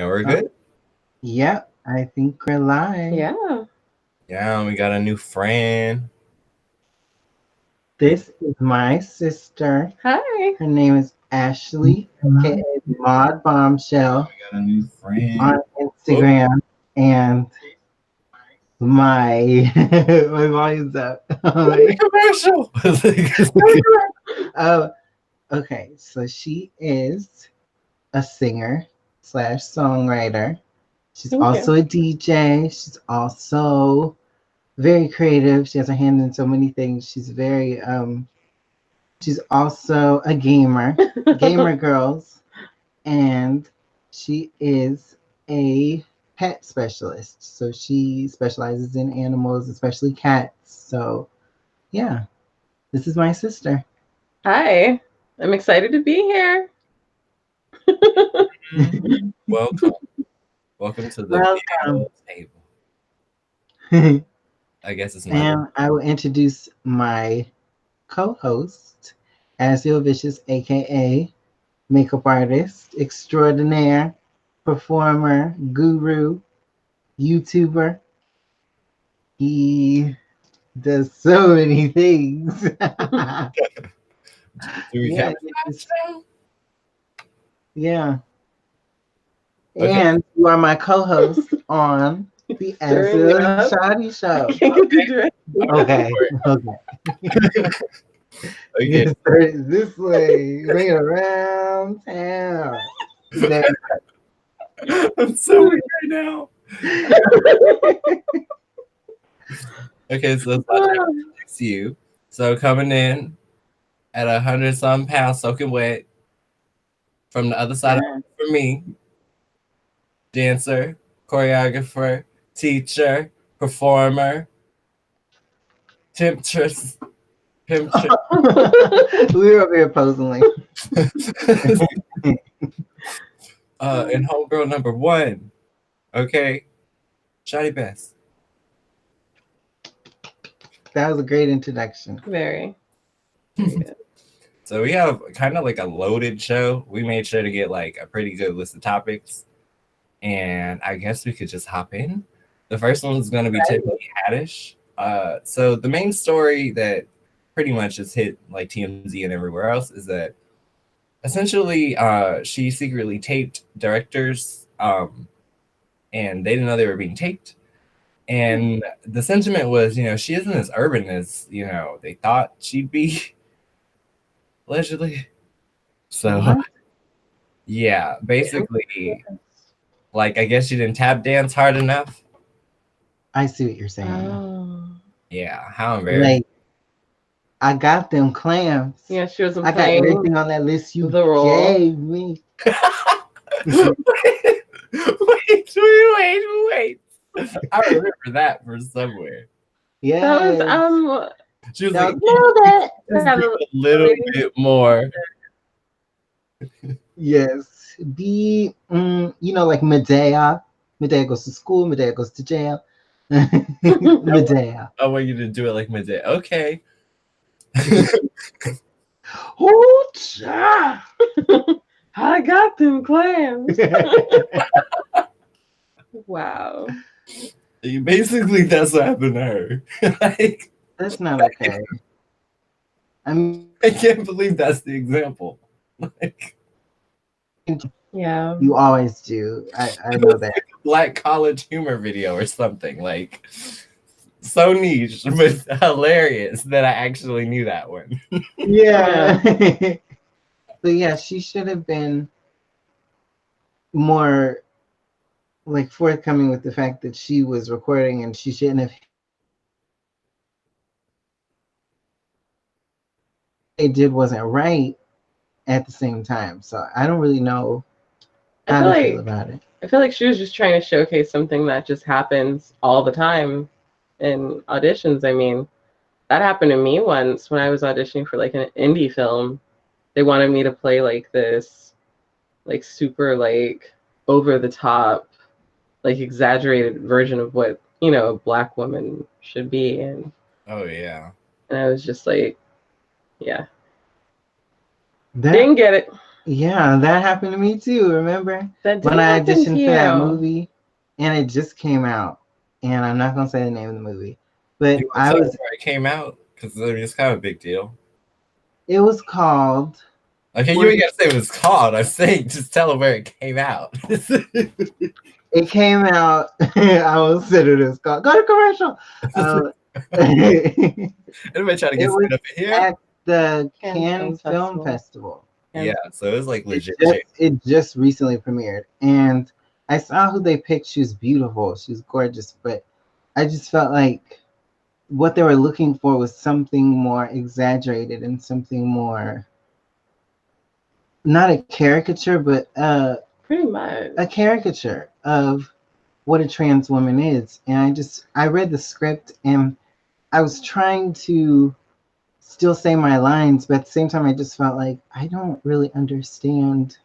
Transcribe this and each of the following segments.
And we're good? Yep, I think we're live. Yeah. Yeah, we got a new friend. This is my sister. Hi. Her name is Ashley, aka Mod Bombshell, We got a new friend. on Instagram. And my my volume's up. Commercial. Okay, so she is a singer / songwriter. She's also a DJ. She's also very creative. She has her hand in so many things. She's also a gamer girls, and she is a pet specialist. So she specializes in animals, especially cats. So yeah, this is my sister. Hi. I'm excited to be here. Welcome. Welcome to the table. I guess it's my And I will introduce my co-host, Azrael Vicious, aka makeup artist extraordinaire, performer, guru, YouTuber. He does so many things. yeah. Yeah. Okay. And you are my co-host on the Azrael&Shaudy show. Okay. Okay. This way, bring it around town. I'm so weak right now. Okay, so it's about to introduce you. So coming in at 100-some pounds, soaking wet. From the other side of for me, dancer, choreographer, teacher, performer, temptress. We were over here posing. And homegirl number 1. Okay. Shawty Best. That was a great introduction. Very. So we have kind of like a loaded show. We made sure to get like a pretty good list of topics. And I guess we could just hop in. The first one is going to be Tiffany Haddish. So the main story that pretty much has hit like TMZ and everywhere else is that essentially she secretly taped directors and they didn't know they were being taped. And the sentiment was, she isn't as urban as, they thought she'd be, allegedly. So, yeah, basically, like, I guess she didn't tap dance hard enough. I see what you're saying. Oh. Yeah, how embarrassing. Like, I got them clams. Yeah, she was. I got everything on that list you gave me. Wait. I remember that from somewhere. Yeah. That was she was like, a little bit more. Yes. Be like Medea. Medea goes to school, Medea goes to jail. Medea. I want you to do it like Medea. Okay. I got them clams. Wow. Basically, that's what happened to her. Like, that's not okay. I can't believe that's the example. Like, yeah, you always do. I know that. Like a Black college humor video or something, like so niche but hilarious that I actually knew that one. Yeah. But yeah, she should have been more like forthcoming with the fact that she was recording and she shouldn't have. They did wasn't right at the same time. So I don't really know how to feel about it. I feel like she was just trying to showcase something that just happens all the time in auditions. I mean, that happened to me once when I was auditioning for like an indie film. They wanted me to play like this, like super like over the top, like exaggerated version of what, a Black woman should be. And oh yeah. And I was just like, yeah. Didn't get it. Yeah, that happened to me too. Remember That did when I happen to auditioned for that you. movie, and it just came out, and I'm not gonna say the name of the movie, but You want to I tell was. where it came out? Because I mean, it's kind of a big deal. It was called. Okay, you ain't gotta say what it's called. I'm saying just tell them where it came out. It came out. I will consider this called. Go to commercial. Everybody trying to It get was straight up in here. at the Cannes Cannes Film Festival. Yeah, so it was like legit. It just recently premiered, and I saw who they picked. She was beautiful. She was gorgeous, but I just felt like what they were looking for was something more exaggerated and something more, not a caricature, but Pretty much. a caricature of what a trans woman is. And I read the script and I was trying to still say my lines, but at the same time, I just felt like I don't really understand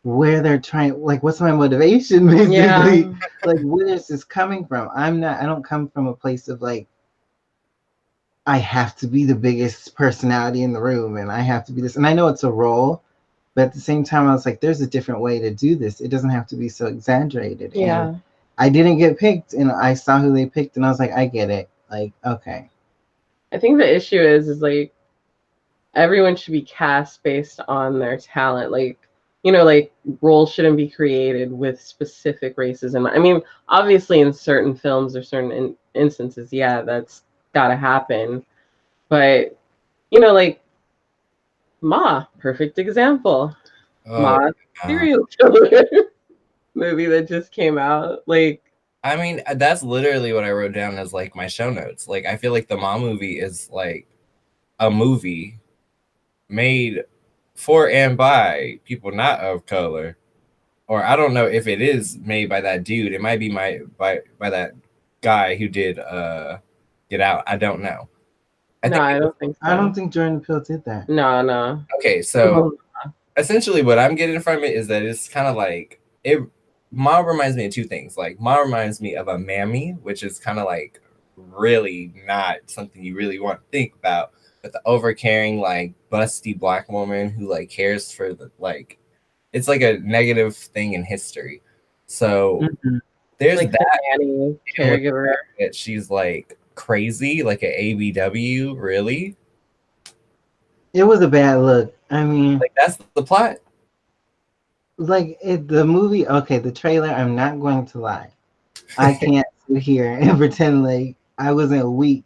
where they're trying, like, what's my motivation, basically? Yeah. Like, where is this coming from? I don't come from a place of like, I have to be the biggest personality in the room and I have to be this. And I know it's a role, but at the same time, I was like, there's a different way to do this. It doesn't have to be so exaggerated. Yeah. And I didn't get picked, and I saw who they picked, and I was like, I get it. Like, okay. I think the issue is like everyone should be cast based on their talent. Like, like roles shouldn't be created with specific races. And I mean, obviously, in certain films or certain instances, yeah, that's gotta happen. But like Ma, perfect example. Ma, serial killer movie that just came out. Like, I mean, that's literally what I wrote down as like my show notes. Like, I feel like the Mom movie is like a movie made for and by people not of color, or I don't know if it is made by that dude. It might be by that guy who did Get Out. I don't know. I don't think so. I don't think Jordan Peele did that. No. Okay, so essentially what I'm getting from it is that it's kind of like it. Mom reminds me of two things. Like, Mom reminds me of a mammy, which is kind of like really not something you really want to think about, but the overcaring, like, busty black woman who like cares for the, like, it's like a negative thing in history. So there's like that nanny, caregiver. that she's like crazy, like an ABW, really. It was a bad look. I mean, Like, that's the plot. like the movie, okay, the trailer, I'm not going to lie. I can't sit here and pretend like I wasn't weak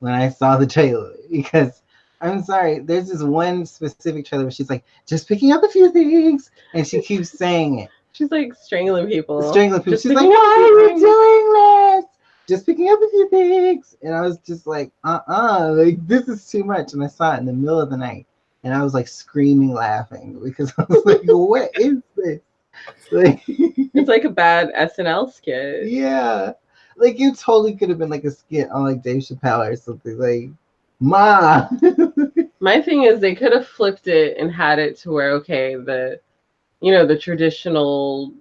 when I saw the trailer, because I'm sorry, there's this one specific trailer where she's like, just picking up a few things, and she keeps saying it. She's like strangling people. She's like, why are you doing this? Just picking up a few things. And I was just like, like, this is too much. And I saw it in the middle of the night. And I was like screaming, laughing, because I was like, what is this? Like, it's like a bad SNL skit. Yeah. Like, you totally could have been like a skit on like Dave Chappelle or something. Like, Ma. My thing is, they could have flipped it and had it to where, okay, the traditional,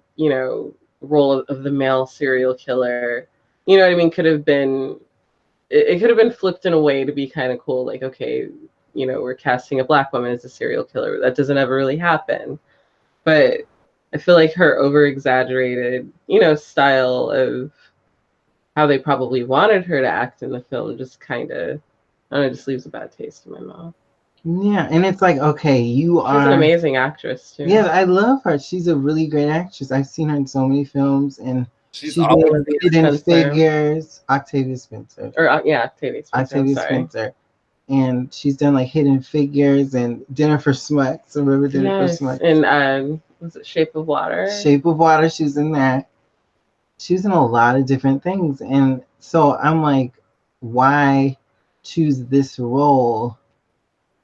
role of the male serial killer, you know what I mean, could have been, it could have been flipped in a way to be kind of cool. Like, okay, we're casting a black woman as a serial killer. That doesn't ever really happen. But I feel like her over exaggerated, style of how they probably wanted her to act in the film just kind of, I don't know, just leaves a bad taste in my mouth. Yeah, and it's like, okay, She's an amazing actress too. Yeah, I love her. She's a really great actress. I've seen her in so many films, and She's she did Hidden Figures, Octavia Spencer. Octavia Spencer. And she's done like Hidden Figures and Dinner for Schmucks. Remember Dinner for Schmucks? And was it Shape of Water? Shape of Water, she's in that. She's in a lot of different things. And so I'm like, why choose this role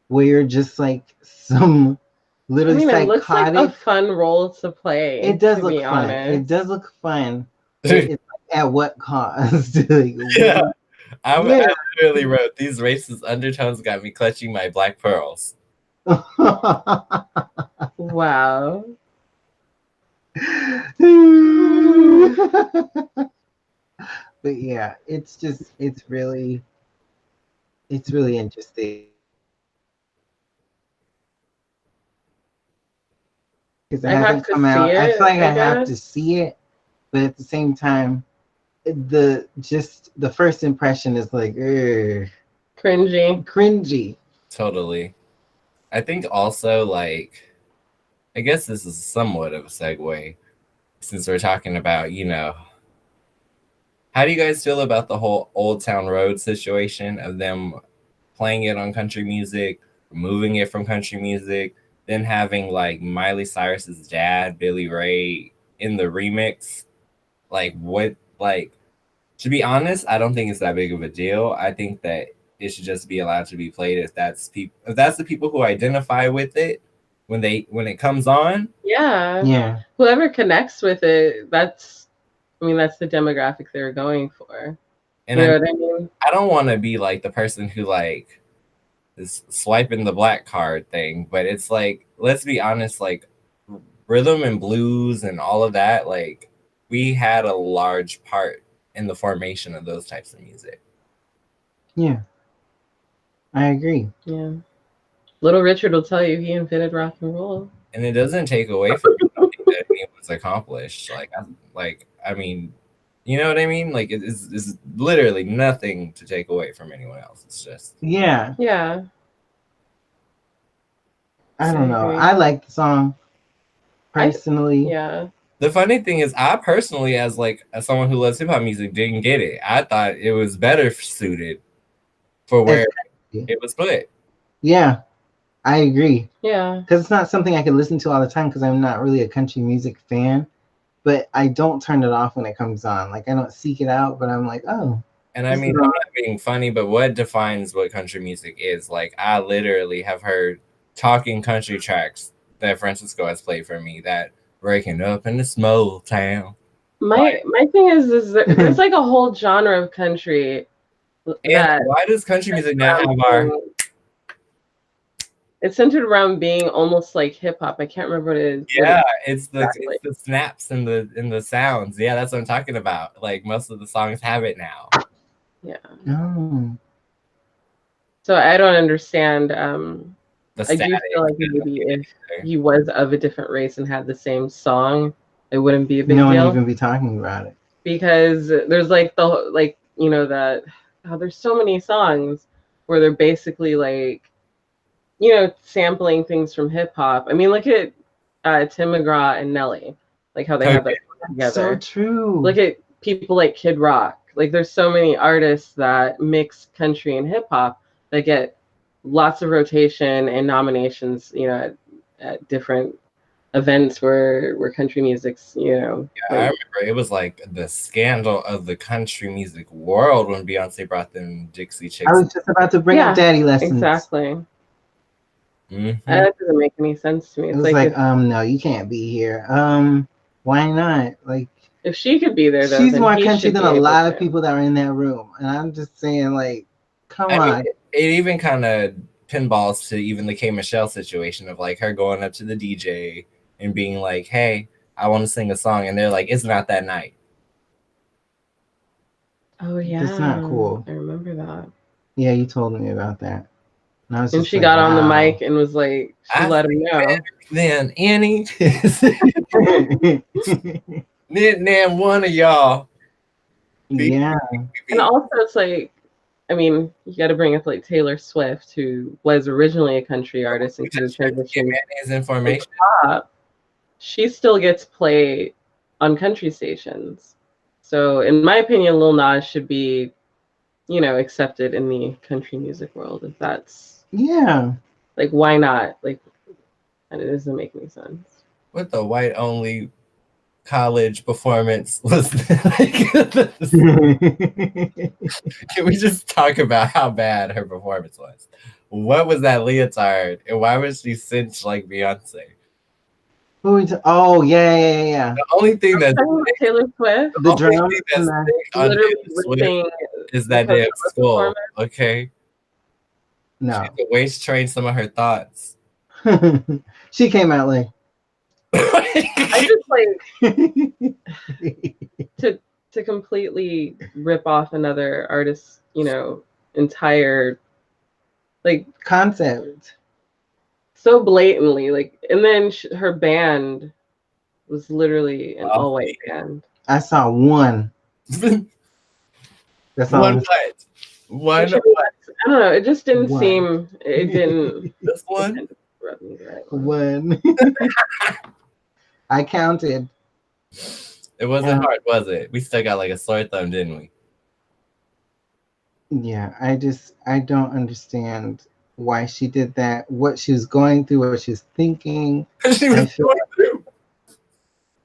where you're just like some literally psychotic? It looks like a fun role to play. It does look fun. It does look fun. It's like, at what cost? Yeah. I literally wrote, these racist undertones got me clutching my black pearls. Wow. But yeah, it's really interesting. because it I have hasn't to come see out. I it, feel like I have to guess. see it, but at the same time, the first impression is like cringy. Totally. I think also like I guess this is somewhat of a segue since we're talking about, how do you guys feel about the whole Old Town Road situation of them playing it on country music, removing it from country music, then having like Miley Cyrus's dad, Billy Ray, in the remix? Like, to be honest, I don't think it's that big of a deal. I think that it should just be allowed to be played if that's the people who identify with it when it comes on. Yeah. Whoever connects with it, that's the demographic they're going for. And you know what I mean? I don't want to be like the person who like is swiping the black card thing, but it's like, let's be honest, like rhythm and blues and all of that, like we had a large part in the formation of those types of music. Yeah, I agree. Yeah. Little Richard will tell you he invented rock and roll. And it doesn't take away from anything that anyone's accomplished. I mean, you know what I mean? Like it's literally nothing to take away from anyone else. It's just Yeah. I don't know. agree. I like the song personally. Yeah. The funny thing is, I personally, as someone who loves hip hop music, didn't get it. I thought it was better suited for where it was put. Yeah, I agree. Yeah. Because it's not something I can listen to all the time because I'm not really a country music fan. But I don't turn it off when it comes on. Like, I don't seek it out, but I'm like, oh. And I mean, I'm not being funny, but what defines what country music is? Like, I literally have heard talking country tracks that Francisco has played for me that breaking up in the small town. My thing is there's like a whole genre of country. And why does country music not have our... It's centered around being almost like hip hop. I can't remember what it is. Yeah, it's the snaps and the sounds. Yeah, that's what I'm talking about. Like most of the songs have it now. Yeah. Oh. So I don't understand. I do feel like maybe if he was of a different race and had the same song, it wouldn't be a big deal. No one even be talking about it. Because there's there's so many songs where they're basically like, sampling things from hip hop. I mean, look at Tim McGraw and Nelly, like how they have that together. So true. Look at people like Kid Rock. Like, there's so many artists that mix country and hip hop that get lots of rotation and nominations, at different events where country music's, Yeah, I remember it was like the scandal of the country music world when Beyonce brought them Dixie Chicks. I was just about to bring up Daddy Lessons. Exactly. Mm-hmm. That doesn't make any sense to me. It's like no, you can't be here. Why not? Like, if she could be there, though, she's then more he country should than be a able lot to. of people that are in that room, and I'm just saying, like, come I on. mean, it even kind of pinballs to even the K Michelle situation of like her going up to the DJ and being like, "Hey, I want to sing a song," and they're like, "It's not that night." Oh yeah, that's not cool. I remember that. Yeah, you told me about that. And she got on the mic and was like, she let him know. Then Annie, name one of y'all. Yeah. And also, it's like, I mean, you got to bring up like Taylor Swift, who was originally a country artist and kind of transitioned information. Pop. She still gets played on country stations. So, in my opinion, Lil Nas should be, accepted in the country music world. If that's like, why not? Like, and it doesn't make any sense. What the white only college performance was like? Can we just talk about how bad her performance was? What was that leotard, and why was she cinched like Beyonce? Oh yeah. The only thing that's Taylor Swift, the drums is that damn skull. Okay. No. She could waist train some of her thoughts. She came out like. I just like to completely rip off another artist's, entire like concept. so blatantly, like, and then her band was literally an all-white band. I saw one. That's all. One what? One what? I don't know. It just didn't seem. It didn't. This one. Rub me the right one. I counted. It wasn't hard, was it? We still got like a sore thumb, didn't we? Yeah, I don't understand why she did that, what she was going through, what she was thinking. She was going through.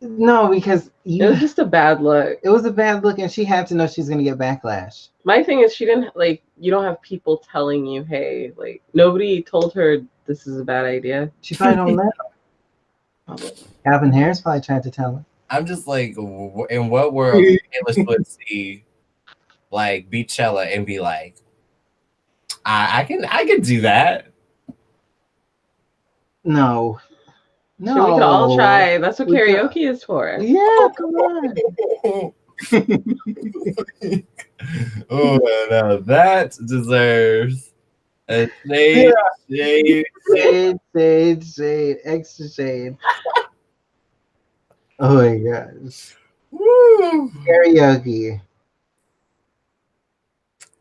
No, because it was just a bad look. It was a bad look, and she had to know she's going to get backlash. My thing is, she didn't, like, you don't have people telling you, hey, like, nobody told her this is a bad idea. She probably don't know. Calvin Harris probably tried to tell her. I'm just like, in what world Taylor Swift see like Beachella and be like, I can do that. No. So we could all try. That's what karaoke is for. Yeah, come on. Oh, now that deserves a shade, extra shade. Oh my gosh. Woo. Karaoke.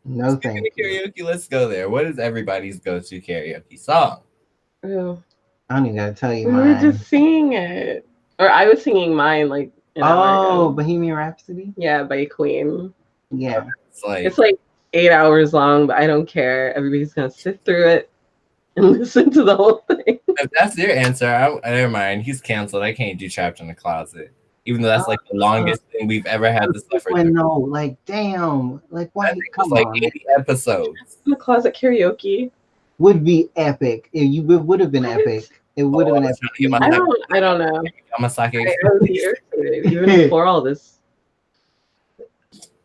No thank you. Karaoke, let's go there. What is everybody's go-to karaoke song? Ew. I don't even gotta tell you we mine. were just singing it. Or I was singing mine, like, Bohemian Rhapsody? Yeah, by Queen. Yeah. It's like 8 hours long, but I don't care. Everybody's gonna sit through it and listen to the whole thing. If that's your answer, never mind. He's canceled. I can't do Trapped in the Closet. Even though that's like the longest thing we've ever had to suffer through. No, like, damn. Like, why? Come like on. 80 episodes. In the Closet karaoke would be epic. It would have been epic. It would have been epic. I don't know. I'm a sake. I was irritated even before all this.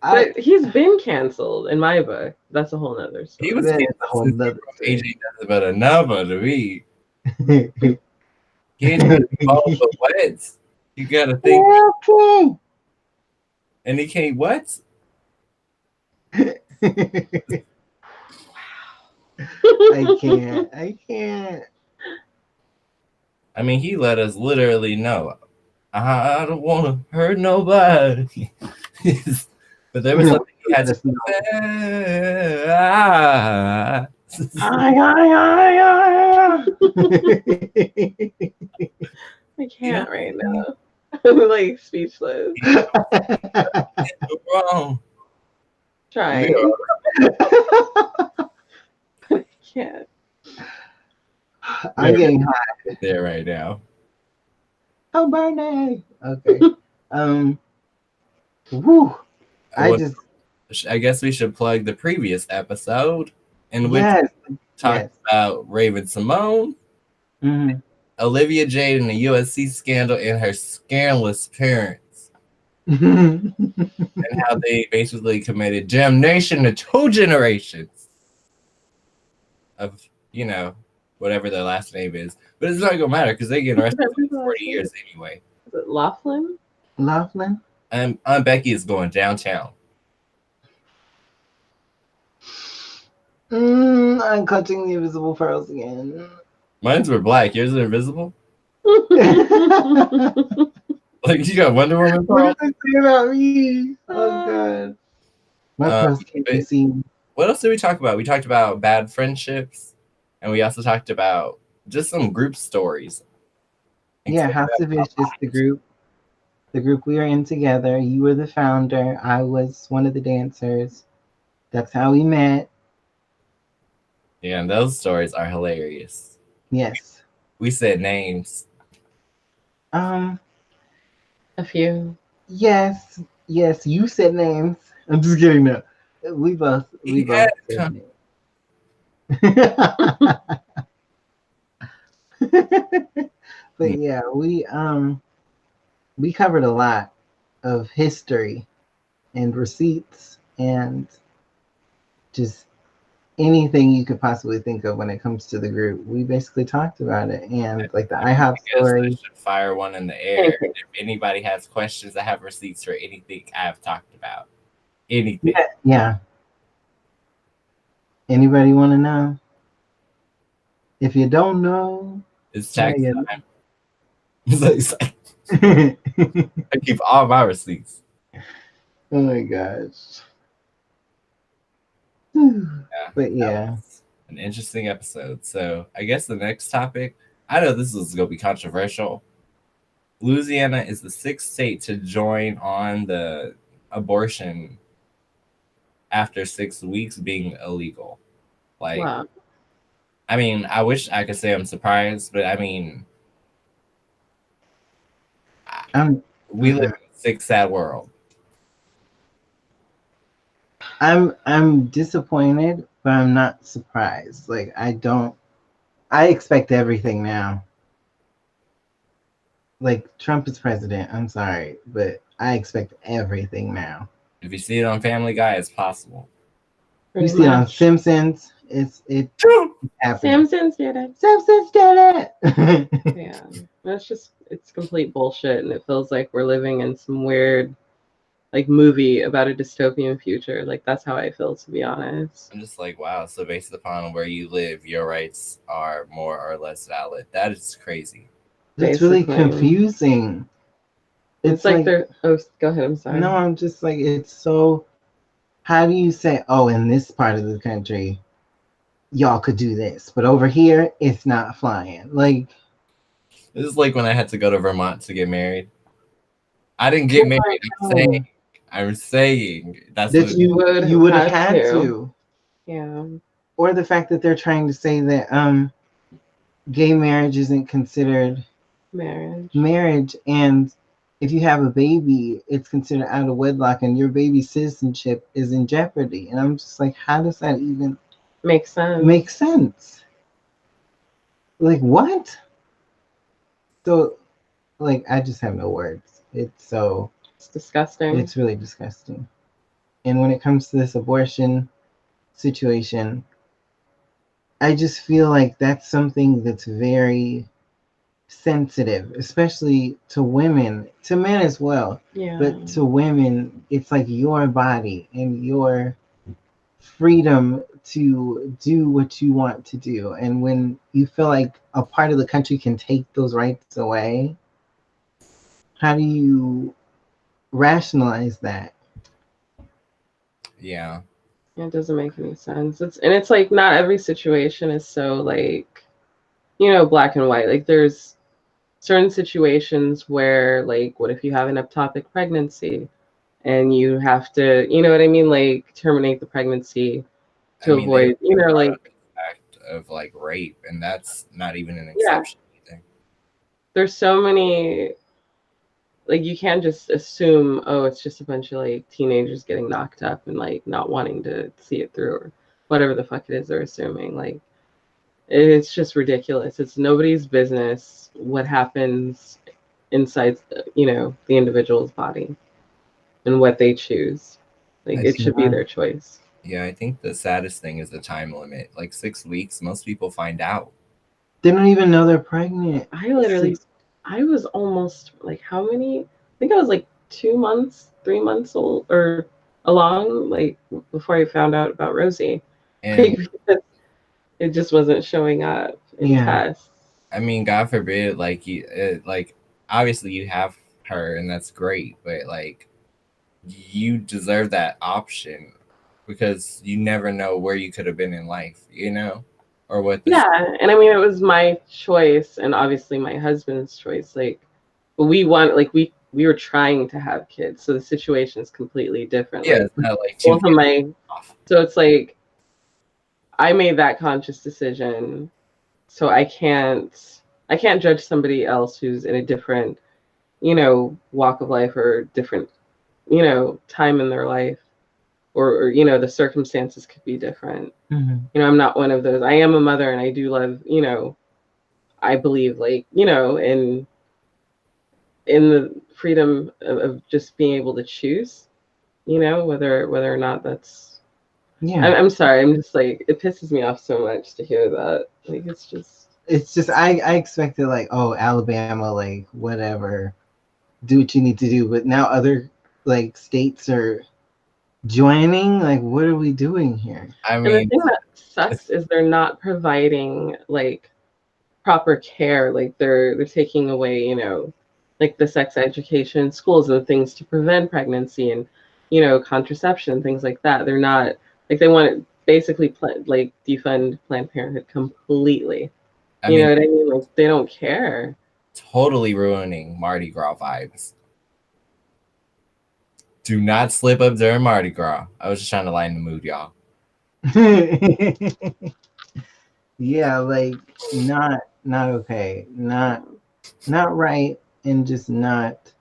But he's been canceled in my book. That's a whole nother story. He was canceled. AJ does about another to me. He ain't involved with what? You gotta think. Okay. And he can't what? I can't. I mean, he let us literally know. I don't want to hurt nobody. But there was something he had to say. I can't right now. I'm like speechless. Wrong. Trying. I can't. I'm getting hot there right now. Oh, Bernie. Okay. Woo. I guess we should plug the previous episode in which we talked about Raven Simone, Olivia Jade and the USC scandal, and her scandalous parents, and how they basically committed damnation to 2 generations of, whatever their last name is. But it's not gonna matter because they get arrested for 40 years anyway. Is it Laughlin? Laughlin? Aunt Becky is going downtown. I'm clutching the invisible pearls again. Mine's were black. Yours are invisible? Like, you got Wonder Woman pearls? What did they say about me? Oh, God. My pearls can't be seen. What else did we talk about? We talked about bad friendships, and we also talked about just some group stories. Yeah, House of Vicious, the group we are in together. You were the founder. I was one of the dancers. That's how we met. Yeah, and those stories are hilarious. Yes. We said names. A few. Yes. You said names. I'm just kidding. No, we both said names. But yeah, we covered a lot of history and receipts and just anything you could possibly think of when it comes to the group. We basically talked about it, and like the IHOP story. I should fire one in the air. If anybody has questions, I have receipts for anything I've talked about. Anything. Yeah. Anybody want to know? If you don't know, It's tax yeah. time. It's like, I keep all my receipts. Oh my gosh. Yeah, But that yeah. was an interesting episode. So I guess the next topic, I know this is going to be controversial. Louisiana is the 6th state to join on the abortion after 6 weeks being illegal. Like, Wow. I mean, I wish I could say I'm surprised, but I mean, we live in a sick, sad world. I'm disappointed, but I'm not surprised. Like I expect everything now. Like Trump is president. I'm sorry, but I expect everything now. If you see it on Family Guy, it's possible. You see it on Simpsons. It's happening. Simpsons did it. Simpsons did it. Yeah, it's complete bullshit, and it feels like we're living in some weird like movie about a dystopian future. Like that's how I feel, to be honest. I'm just like, wow. So based upon where you live, your rights are more or less valid. That is crazy. It's really confusing. It's like they're. Oh, go ahead. I'm sorry. No, I'm just like it's so. How do you say? Oh, in this part of the country, y'all could do this, but over here, it's not flying. Like this is like when I had to go to Vermont to get married. I didn't get married. I'm saying that's that what you would have had to. Yeah. Or the fact that they're trying to say that gay marriage isn't considered marriage, and if you have a baby, it's considered out of wedlock, and your baby's citizenship is in jeopardy. And I'm just like, how does that even make sense? Like what? So, like, I just have no words. It's disgusting. It's really disgusting. And when it comes to this abortion situation, I just feel like that's something that's very sensitive, especially to women, to men as well. Yeah. But to women, it's like your body and your freedom to do what you want to do. And when you feel like a part of the country can take those rights away, how do you rationalize that? Yeah. It doesn't make any sense. It's like not every situation is so like, black and white. Like there's certain situations where like, what if you have an ectopic pregnancy and you have to, you know what I mean? Like terminate the pregnancy to avoid, like act of like rape, and that's not even an exception. Yeah. There's so many, like you can't just assume, oh, it's just a bunch of like teenagers getting knocked up and like not wanting to see it through or whatever the fuck it is they're assuming. Like it's just ridiculous. It's nobody's business what happens inside, the individual's body and what they choose. Like it should be their choice. Yeah, I think the saddest thing is the time limit. Like 6 weeks, most people find out. They don't even know they're pregnant. I was almost like how many? I think I was like 2 months, 3 months old or along, like before I found out about Rosie. And it just wasn't showing up in tests. I mean, God forbid, like like obviously you have her and that's great, but like you deserve that option because you never know where you could have been in life, or what. And I mean, it was my choice and obviously my husband's choice. Like, but we were trying to have kids, so the situation is completely different. Yeah, like, it's not like both of my. So it's like I made that conscious decision, so I can't judge somebody else who's in a different, walk of life or different, time in their life, or the circumstances could be different. Mm-hmm. I'm not one of those. I am a mother and I do love, I believe like, in the freedom of just being able to choose, whether or not that's. Yeah. I'm sorry. I'm just like, it pisses me off so much to hear that. Like, it's just I expected like, oh, Alabama, like whatever, do what you need to do. But now other like states are joining? Like, what are we doing here? I And the mean, thing that sucks is they're not providing like proper care. Like they're taking away, like the sex education schools and things to prevent pregnancy and contraception, things like that. They're not like they want to basically like defund Planned Parenthood completely. I You know mean, what I mean? Like they don't care. totally ruining Mardi Gras vibes. Do not slip up during Mardi Gras. I was just trying to lighten the mood, y'all. Yeah, like not okay. Not right, and just not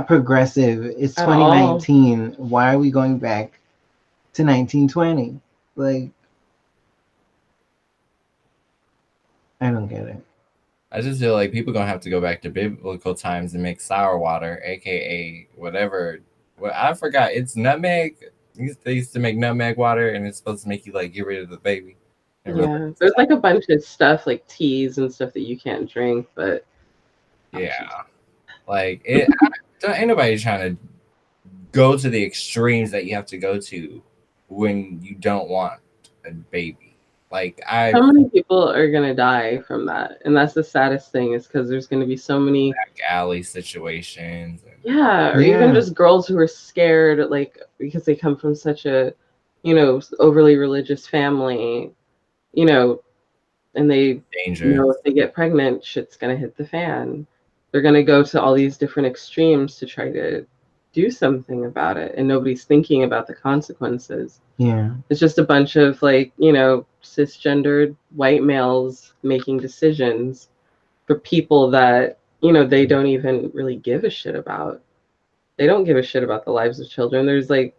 progressive. It's At all. 2019. Why are we going back to 1920? Like, I don't get it. I just feel like people gonna have to go back to biblical times and make sour water, aka whatever. Well, I forgot. It's nutmeg. They used to make nutmeg water, and it's supposed to make you like get rid of the baby. Yeah, there's like a bunch of stuff like teas and stuff that you can't drink, but yeah, like it. Ain't nobody trying to go to the extremes that you have to go to when you don't want a baby. Like how many people are gonna die from that? And that's the saddest thing, is because there's gonna be so many back alley situations. Yeah, or even just girls who are scared, like because they come from such a, overly religious family, and they dangerous. if they get pregnant, shit's gonna hit the fan. They're gonna go to all these different extremes to try to do something about it, and nobody's thinking about the consequences. Yeah, it's just a bunch of like cisgendered white males making decisions for people that they don't even really give a shit about. They don't give a shit about the lives of children. There's like,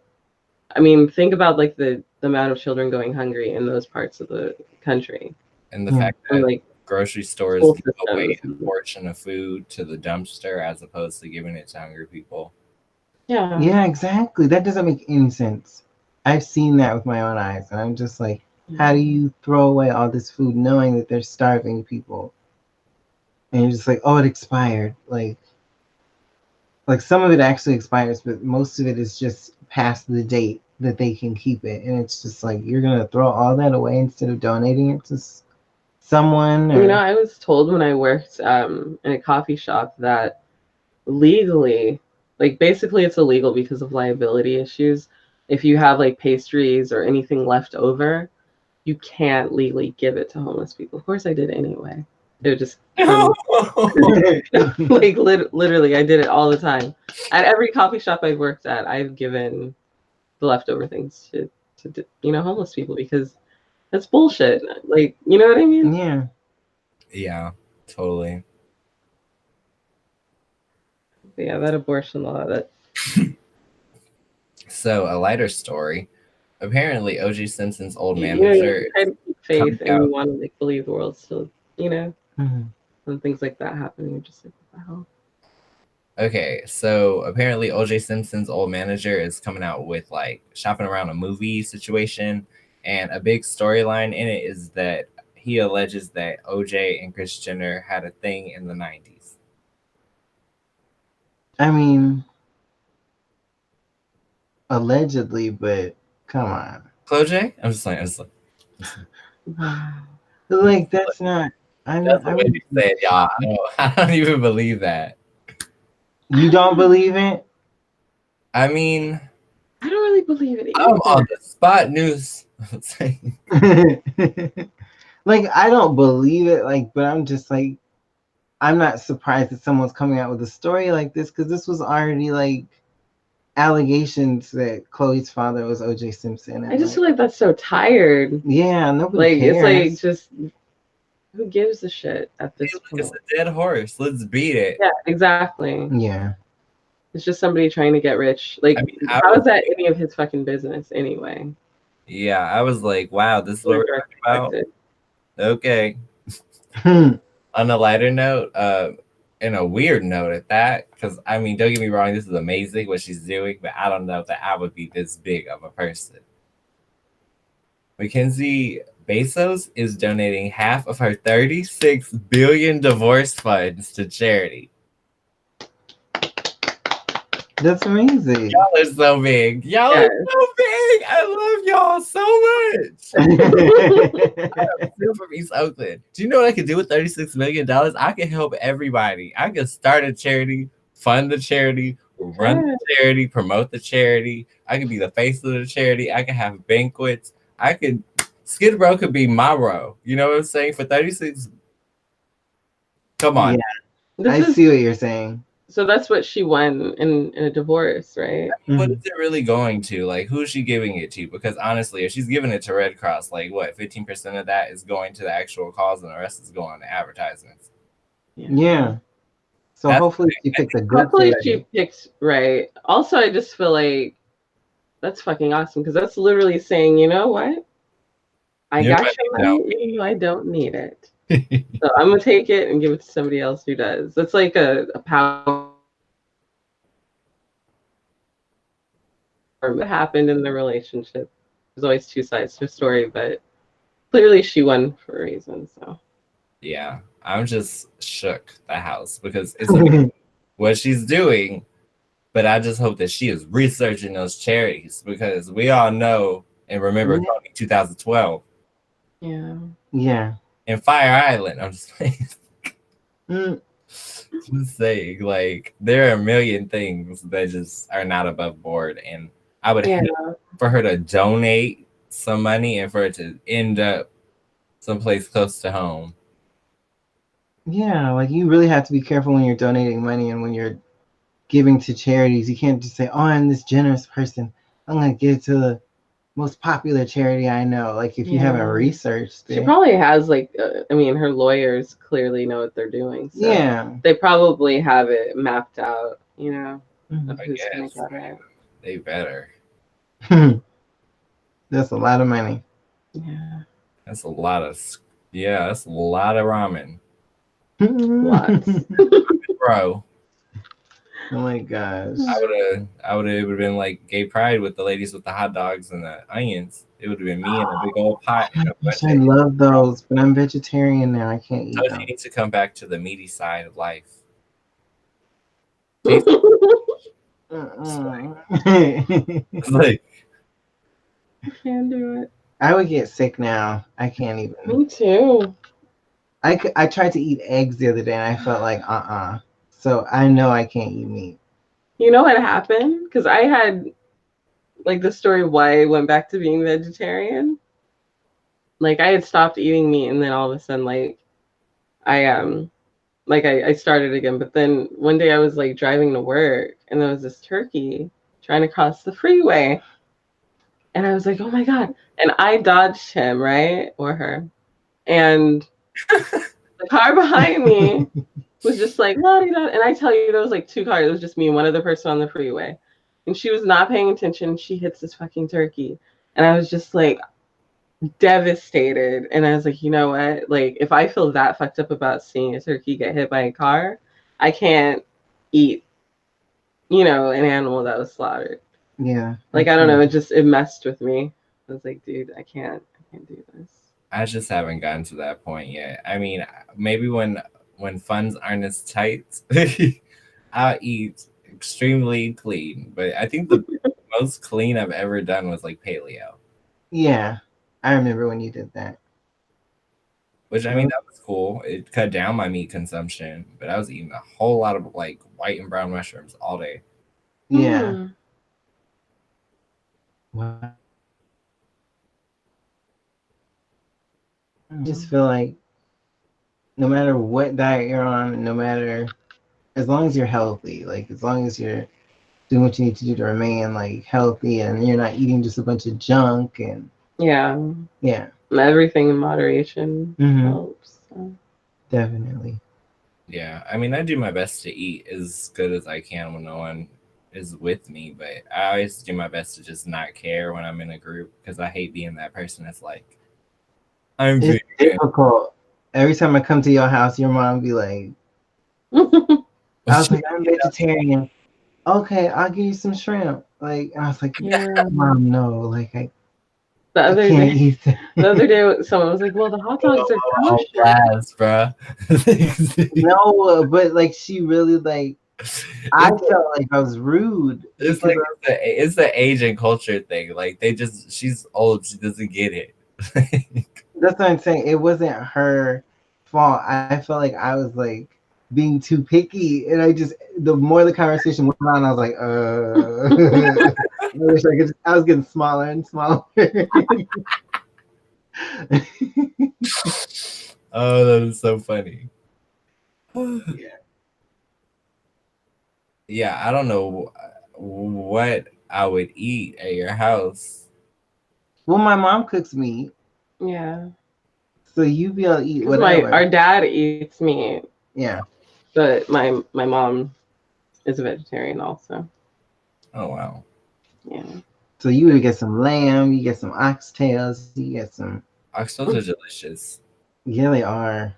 I mean, think about like the amount of children going hungry in those parts of the country. And the fact that like grocery stores give away a portion of food to the dumpster as opposed to giving it to hungry people. Yeah, exactly. That doesn't make any sense. I've seen that with my own eyes, and I'm just like, how do you throw away all this food knowing that they're starving people? And you're just like, oh, it expired. Like some of it actually expires, but most of it is just past the date that they can keep it. And it's just like, you're going to throw all that away instead of donating it to someone? Or... I was told when I worked in a coffee shop that legally, like basically it's illegal because of liability issues. If you have like pastries or anything left over, you can't legally give it to homeless people. Of course I did anyway. It would just come. Like literally, I did it all the time. At every coffee shop I've worked at, I've given the leftover things to homeless people, because that's bullshit. Like, you know what I mean? Yeah. Yeah, totally. But yeah, that abortion law. That. So a lighter story. Apparently, O.J. Simpson's old manager. You try to keep faith, and you want to like believe the world's still, when things like that happen, you're just like, what the hell? Okay, so apparently O.J. Simpson's old manager is coming out with like shopping around a movie situation, and a big storyline in it is that he alleges that O.J. and Kris Jenner had a thing in the 90s. I mean, allegedly, but come on. J? I'm just like, Wow. Like that's not. That's the way you say it, y'all. I don't even believe that. You don't believe it? I mean, I don't really believe it either. I'm on the spot news. Like, I don't believe it, like, but I'm just like, I'm not surprised that someone's coming out with a story like this, because this was already like allegations that Chloe's father was O.J. Simpson. I just feel like that's so tired. Yeah, nobody cares. It's like, just who gives a shit at this point? It's a dead horse. Let's beat it. Yeah, exactly. Yeah. It's just somebody trying to get rich. Like, I mean, how is that any of his fucking business anyway? Yeah, I was like, wow, this is what we're talking about. Okay. On a lighter note, and a weird note at that, because I mean, don't get me wrong, this is amazing what she's doing, but I don't know that I would be this big of a person. Mackenzie Bezos is donating half of her $36 billion divorce funds to charity. That's amazing. Y'all are so big. Y'all are so big. I love y'all so much. I'm still from East Oakland. Do you know what I could do with $36 million? I could help everybody. I could start a charity, fund the charity, run the charity, promote the charity. I could be the face of the charity. I could have banquets. Skid Row could be my row. You know what I'm saying? For 36. Come on. Yeah. I see what you're saying. So that's what she won in a divorce, right? What is it really going to? Like, who's she giving it to? Because honestly, if she's giving it to Red Cross, like what, 15% of that is going to the actual cause and the rest is going to advertisements. Yeah. So hopefully she picked a good Hopefully she picks right. Also, I just feel like that's fucking awesome because that's literally saying, you know what? I got your money, even though I don't need it. So I'm gonna take it and give it to somebody else who does. It's like a power. What happened in the relationship? There's always two sides to a story, but clearly she won for a reason. So yeah, I'm just shook the house because it's what she's doing, but I just hope that she is researching those charities because we all know and remember 2012. Yeah. Yeah. In Fire Island, I'm just saying. Just saying, like, there are a million things that just are not above board, and I would hate for her to donate some money and for it to end up someplace close to home. Yeah, like you really have to be careful when you're donating money and when you're giving to charities. You can't just say, "Oh, I'm this generous person. I'm gonna give it to the most popular charity I know." Like if you haven't researched it. She probably has I mean, her lawyers clearly know what they're doing. So yeah. They probably have it mapped out, you know. Of I who's guess. gonna get it. They better. That's a lot of money. Yeah. That's a lot of ramen. Lots. Bro. Oh my gosh. It would have been like gay pride with the ladies with the hot dogs and the onions. It would have been me in a big old pot. I love those, but I'm vegetarian now. I can't eat them. You need to come back to the meaty side of life. It's like, I can't do it. I would get sick now. I can't even. Me too. I tried to eat eggs the other day and I felt like So I know I can't eat meat. You know what happened? Because I had like the story of why I went back to being vegetarian. Like I had stopped eating meat and then all of a sudden I started again. But then one day I was like driving to work and there was this turkey trying to cross the freeway. And I was like, oh my God. And I dodged him, right? Or her. And the car behind me was just like, la-di-da. And I tell you, there was like two cars. It was just me and one other person on the freeway. And she was not paying attention. She hits this fucking turkey. And I was just like devastated. And I was like, you know what? Like, if I feel that fucked up about seeing a turkey get hit by a car, I can't eat, an animal that was slaughtered. Yeah. Like, I don't know. It messed with me. I was like, dude, I can't do this. I just haven't gotten to that point yet. I mean, maybe when funds aren't as tight, I'll eat extremely clean. But I think the most clean I've ever done was like paleo. Yeah, I remember when you did that. Which, I mean, that was cool. It cut down my meat consumption, but I was eating a whole lot of like white and brown mushrooms all day. Yeah. Wow. I just feel like no matter what diet you're on, as long as you're healthy, like as long as you're doing what you need to do to remain like healthy and you're not eating just a bunch of junk and yeah, everything in moderation helps. So. Definitely. Yeah, I mean, I do my best to eat as good as I can when no one is with me, but I always do my best to just not care when I'm in a group because I hate being that person that's like, it's difficult. Every time I come to your house, your mom be like, I was like, I'm vegetarian. Okay, I'll give you some shrimp. Like, I was like, Mom, no. Like, the other day, someone was like, well, the hot dogs are kosher. Bro. No, but like, she really like I felt like I was rude. It's like it's the age and culture thing. Like she's old, she doesn't get it. That's what I'm saying. It wasn't her fault. I felt like I was like being too picky, and the more the conversation went on, I was like, I wish I could. I was getting smaller and smaller. Oh, that is so funny. Yeah, I don't know what I would eat at your house. Well, my mom cooks meat. Yeah. So you be able to eat whatever. Our dad eats meat. Yeah. But my mom is a vegetarian also. Oh wow. Yeah. So you would get some lamb, you get some oxtails, you get some. Oxtails are delicious. Yeah, they are.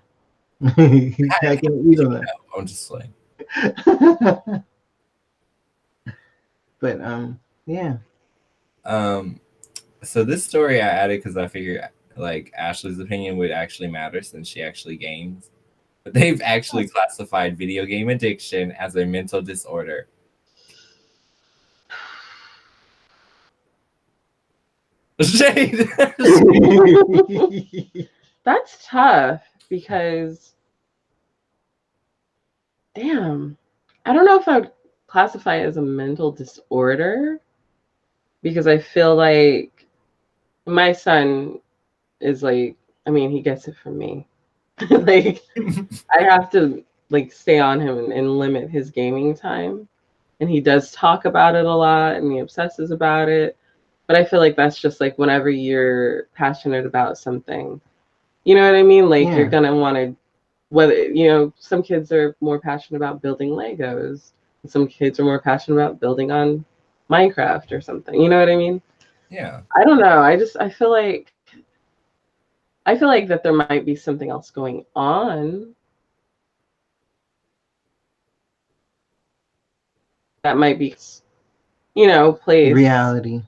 I can eat them. I'm just like. But yeah. So this story I added because I figured like Ashley's opinion would actually matter since she actually games. But they've actually classified video game addiction as a mental disorder. Shade. That's tough because, damn, I don't know if I would classify it as a mental disorder because I feel like my son is like, I mean, he gets it from me. Like, I have to like stay on him and limit his gaming time. And he does talk about it a lot and he obsesses about it. But I feel like that's just like whenever you're passionate about something, you know what I mean? Like you're gonna want to, whether some kids are more passionate about building Legos, and some kids are more passionate about building on Minecraft or something. You know what I mean? Yeah. I don't know. I feel like that there might be something else going on. That might be, place. Reality.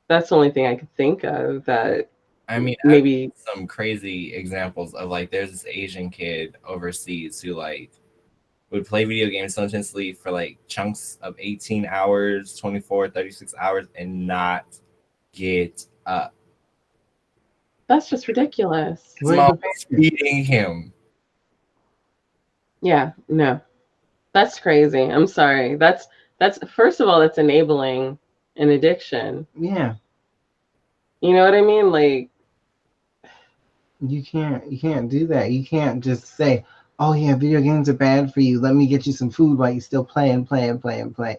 That's the only thing I could think of that. I mean, maybe some crazy examples of like there's this Asian kid overseas who like would play video games so intensely for like chunks of 18 hours, 24, 36 hours and not get up. That's just ridiculous. His mom was feeding him. Yeah, no. That's crazy. I'm sorry. That's first of all, that's enabling an addiction. Yeah. You know what I mean? Like you can't do that. You can't just say, "Oh yeah, video games are bad for you. Let me get you some food while you still play and play and play and play."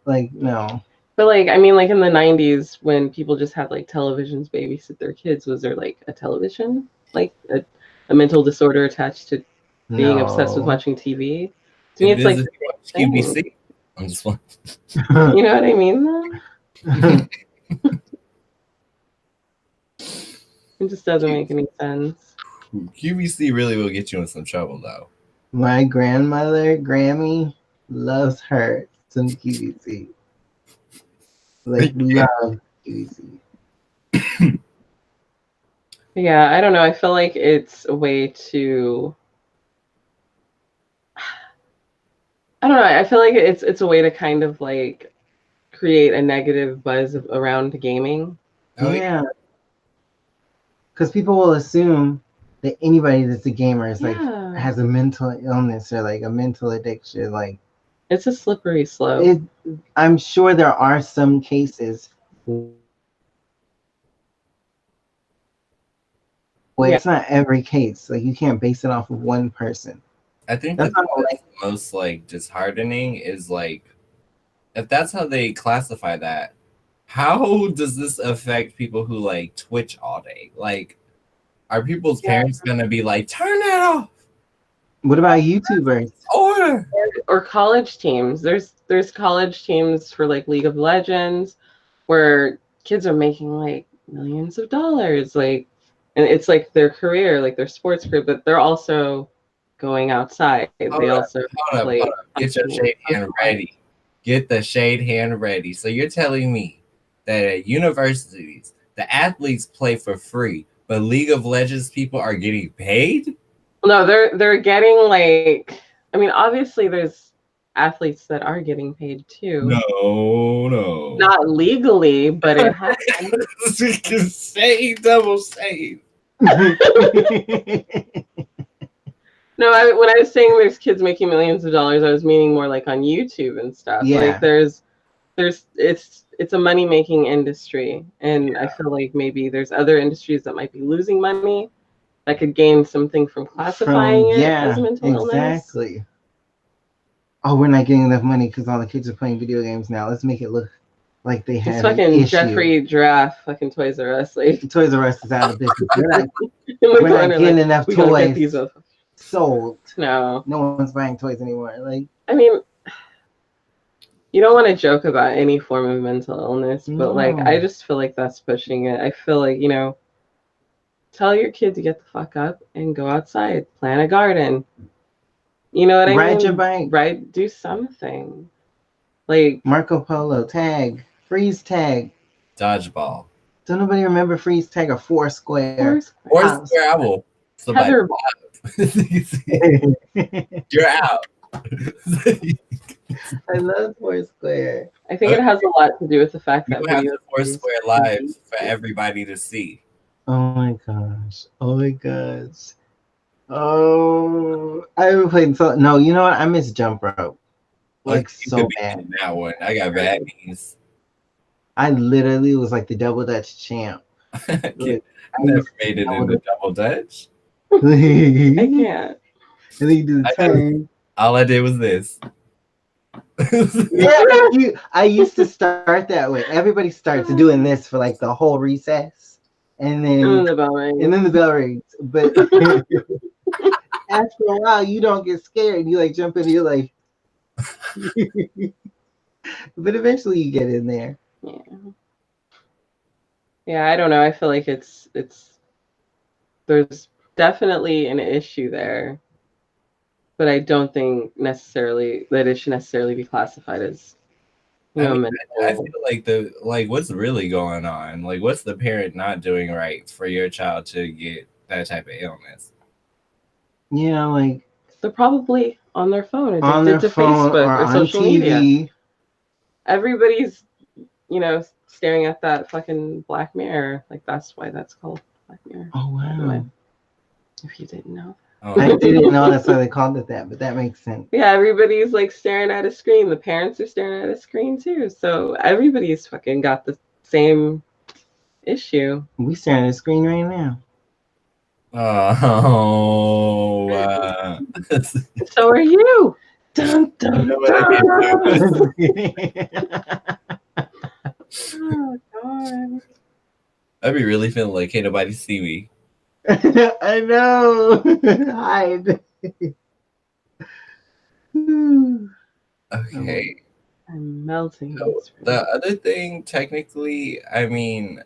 Like no. But like I mean, like in the 90s when people just had like televisions babysit their kids, was there like a television, like a mental disorder attached to being obsessed with watching TV? To me, it's like QVC. I'm just one. You know what I mean? Though? It just doesn't make any sense. QVC really will get you in some trouble, though. My grandmother, Grammy, loves her some QVC. Like, love QVC. Yeah, I don't know. I feel like it's a way to. I don't know. I feel like it's a way to kind of like create a negative buzz around gaming. Oh yeah. Because people will assume that anybody that's a gamer is like has a mental illness or like a mental addiction. Like it's a slippery slope. I'm sure there are some cases where it's not every case. Like you can't base it off of one person. I think that's most like disheartening is like if that's how they classify that, how does this affect people who like Twitch all day? Like, are people's parents gonna be like, turn that off? What about YouTubers? Or college teams? There's college teams for like League of Legends where kids are making like millions of dollars, like, and it's like their career, like their sports career, but they're also going outside. They also play. Get your shade hand ready. Get the shade hand ready. So you're telling me that at universities, the athletes play for free, but League of Legends people are getting paid? No, they're getting like, I mean, obviously there's athletes that are getting paid too. No. Not legally, but it happens. We can say double save. No, when I was saying there's kids making millions of dollars, I was meaning more like on YouTube and stuff. Yeah. Like there's it's a money making industry, and I feel like maybe there's other industries that might be losing money that could gain something from classifying it as mental illness. Exactly. Oh, we're not getting enough money because all the kids are playing video games now. Let's make it look like they have It's fucking Jeffrey Giraffe, fucking Toys R Us. Like Toys R Us is out of business. We're not getting enough toys sold. No one's buying toys anymore. Like, I mean, you don't want to joke about any form of mental illness, but like I just feel like that's pushing it. I feel like, you know, tell your kid to get the fuck up and go outside, plant a garden. You know what I mean? Ride your bike. Right? Do something. Like Marco Polo, tag, freeze tag. Dodgeball. Don't nobody remember freeze tag or Foursquare? Foursquare, I will. Heather. You're out. I love Foursquare. I think it has a lot to do with the fact that you have the Foursquare live for everybody to see. Oh my gosh. Oh my gosh. Oh, I haven't played no, you know what? I miss jump rope. Like so bad. That one. I got bad knees. I literally was like the double dutch champ. I never made it in the double dutch. I can't. And then you do the turn. All I did was this. Yeah, I used to start that way. Everybody starts doing this for like the whole recess. And then the bell rings. But after a while, you don't get scared. You like jump in, you're like, but eventually you get in there. Yeah, I don't know. I feel like it's there's definitely an issue there, but I don't think necessarily that it should necessarily be classified as, you know, I feel like what's really going on? Like, what's the parent not doing right for your child to get that type of illness? Yeah, like they're probably on their phone, addicted to Facebook or social media. Everybody's, you know, staring at that fucking Black Mirror. Like that's why that's called Black Mirror. Oh wow! If you didn't know. I didn't know that's why they called it that, but that makes sense. Yeah, everybody's like staring at a screen. The parents are staring at a screen too. So everybody's fucking got the same issue. We staring at a screen right now. Oh, so are you. Dun, dun, dun. Oh God. I'd be really feeling like can't nobody see me. I know. Hide. Okay. I'm melting. So the other thing, technically, I mean,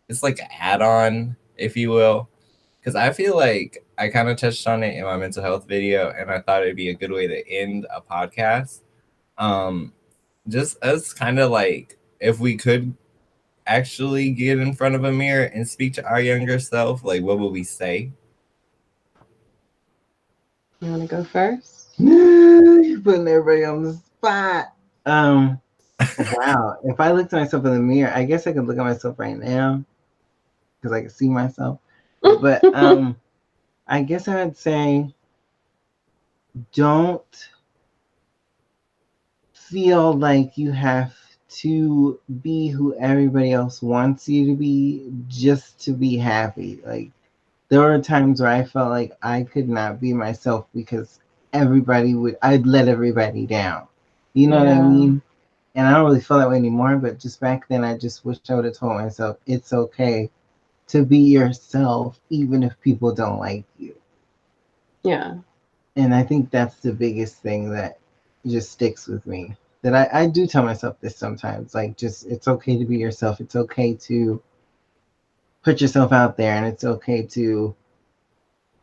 it's like an add-on, if you will, because I feel like I kind of touched on it in my mental health video, and I thought it'd be a good way to end a podcast. Just us kind of like, if we could actually get in front of a mirror and speak to our younger self, like what would we say? You want to go first? You're putting everybody on the spot. Wow. If I looked at myself in the mirror, I guess I could look at myself right now because I can see myself. But I guess I would say don't feel like you have to be who everybody else wants you to be just to be happy. Like there were times where I felt like I could not be myself because I'd let everybody down. You know what I mean? And I don't really feel that way anymore, but just back then I just wish I would have told myself it's okay to be yourself even if people don't like you. Yeah. And I think that's the biggest thing that just sticks with me. That I do tell myself this sometimes, like just it's okay to be yourself. It's okay to put yourself out there, and it's okay to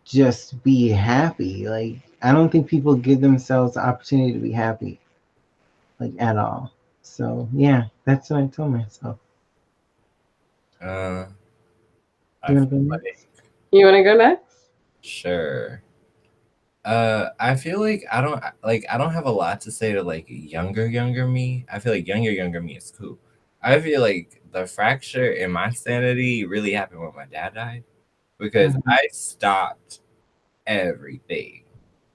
just be happy. Like I don't think people give themselves the opportunity to be happy, like at all. So yeah, that's what I tell myself. You want to go next? Sure. I feel like I don't have a lot to say to like younger me. I feel like younger me is cool. I feel like the fracture in my sanity really happened when my dad died because Mhm. I stopped everything.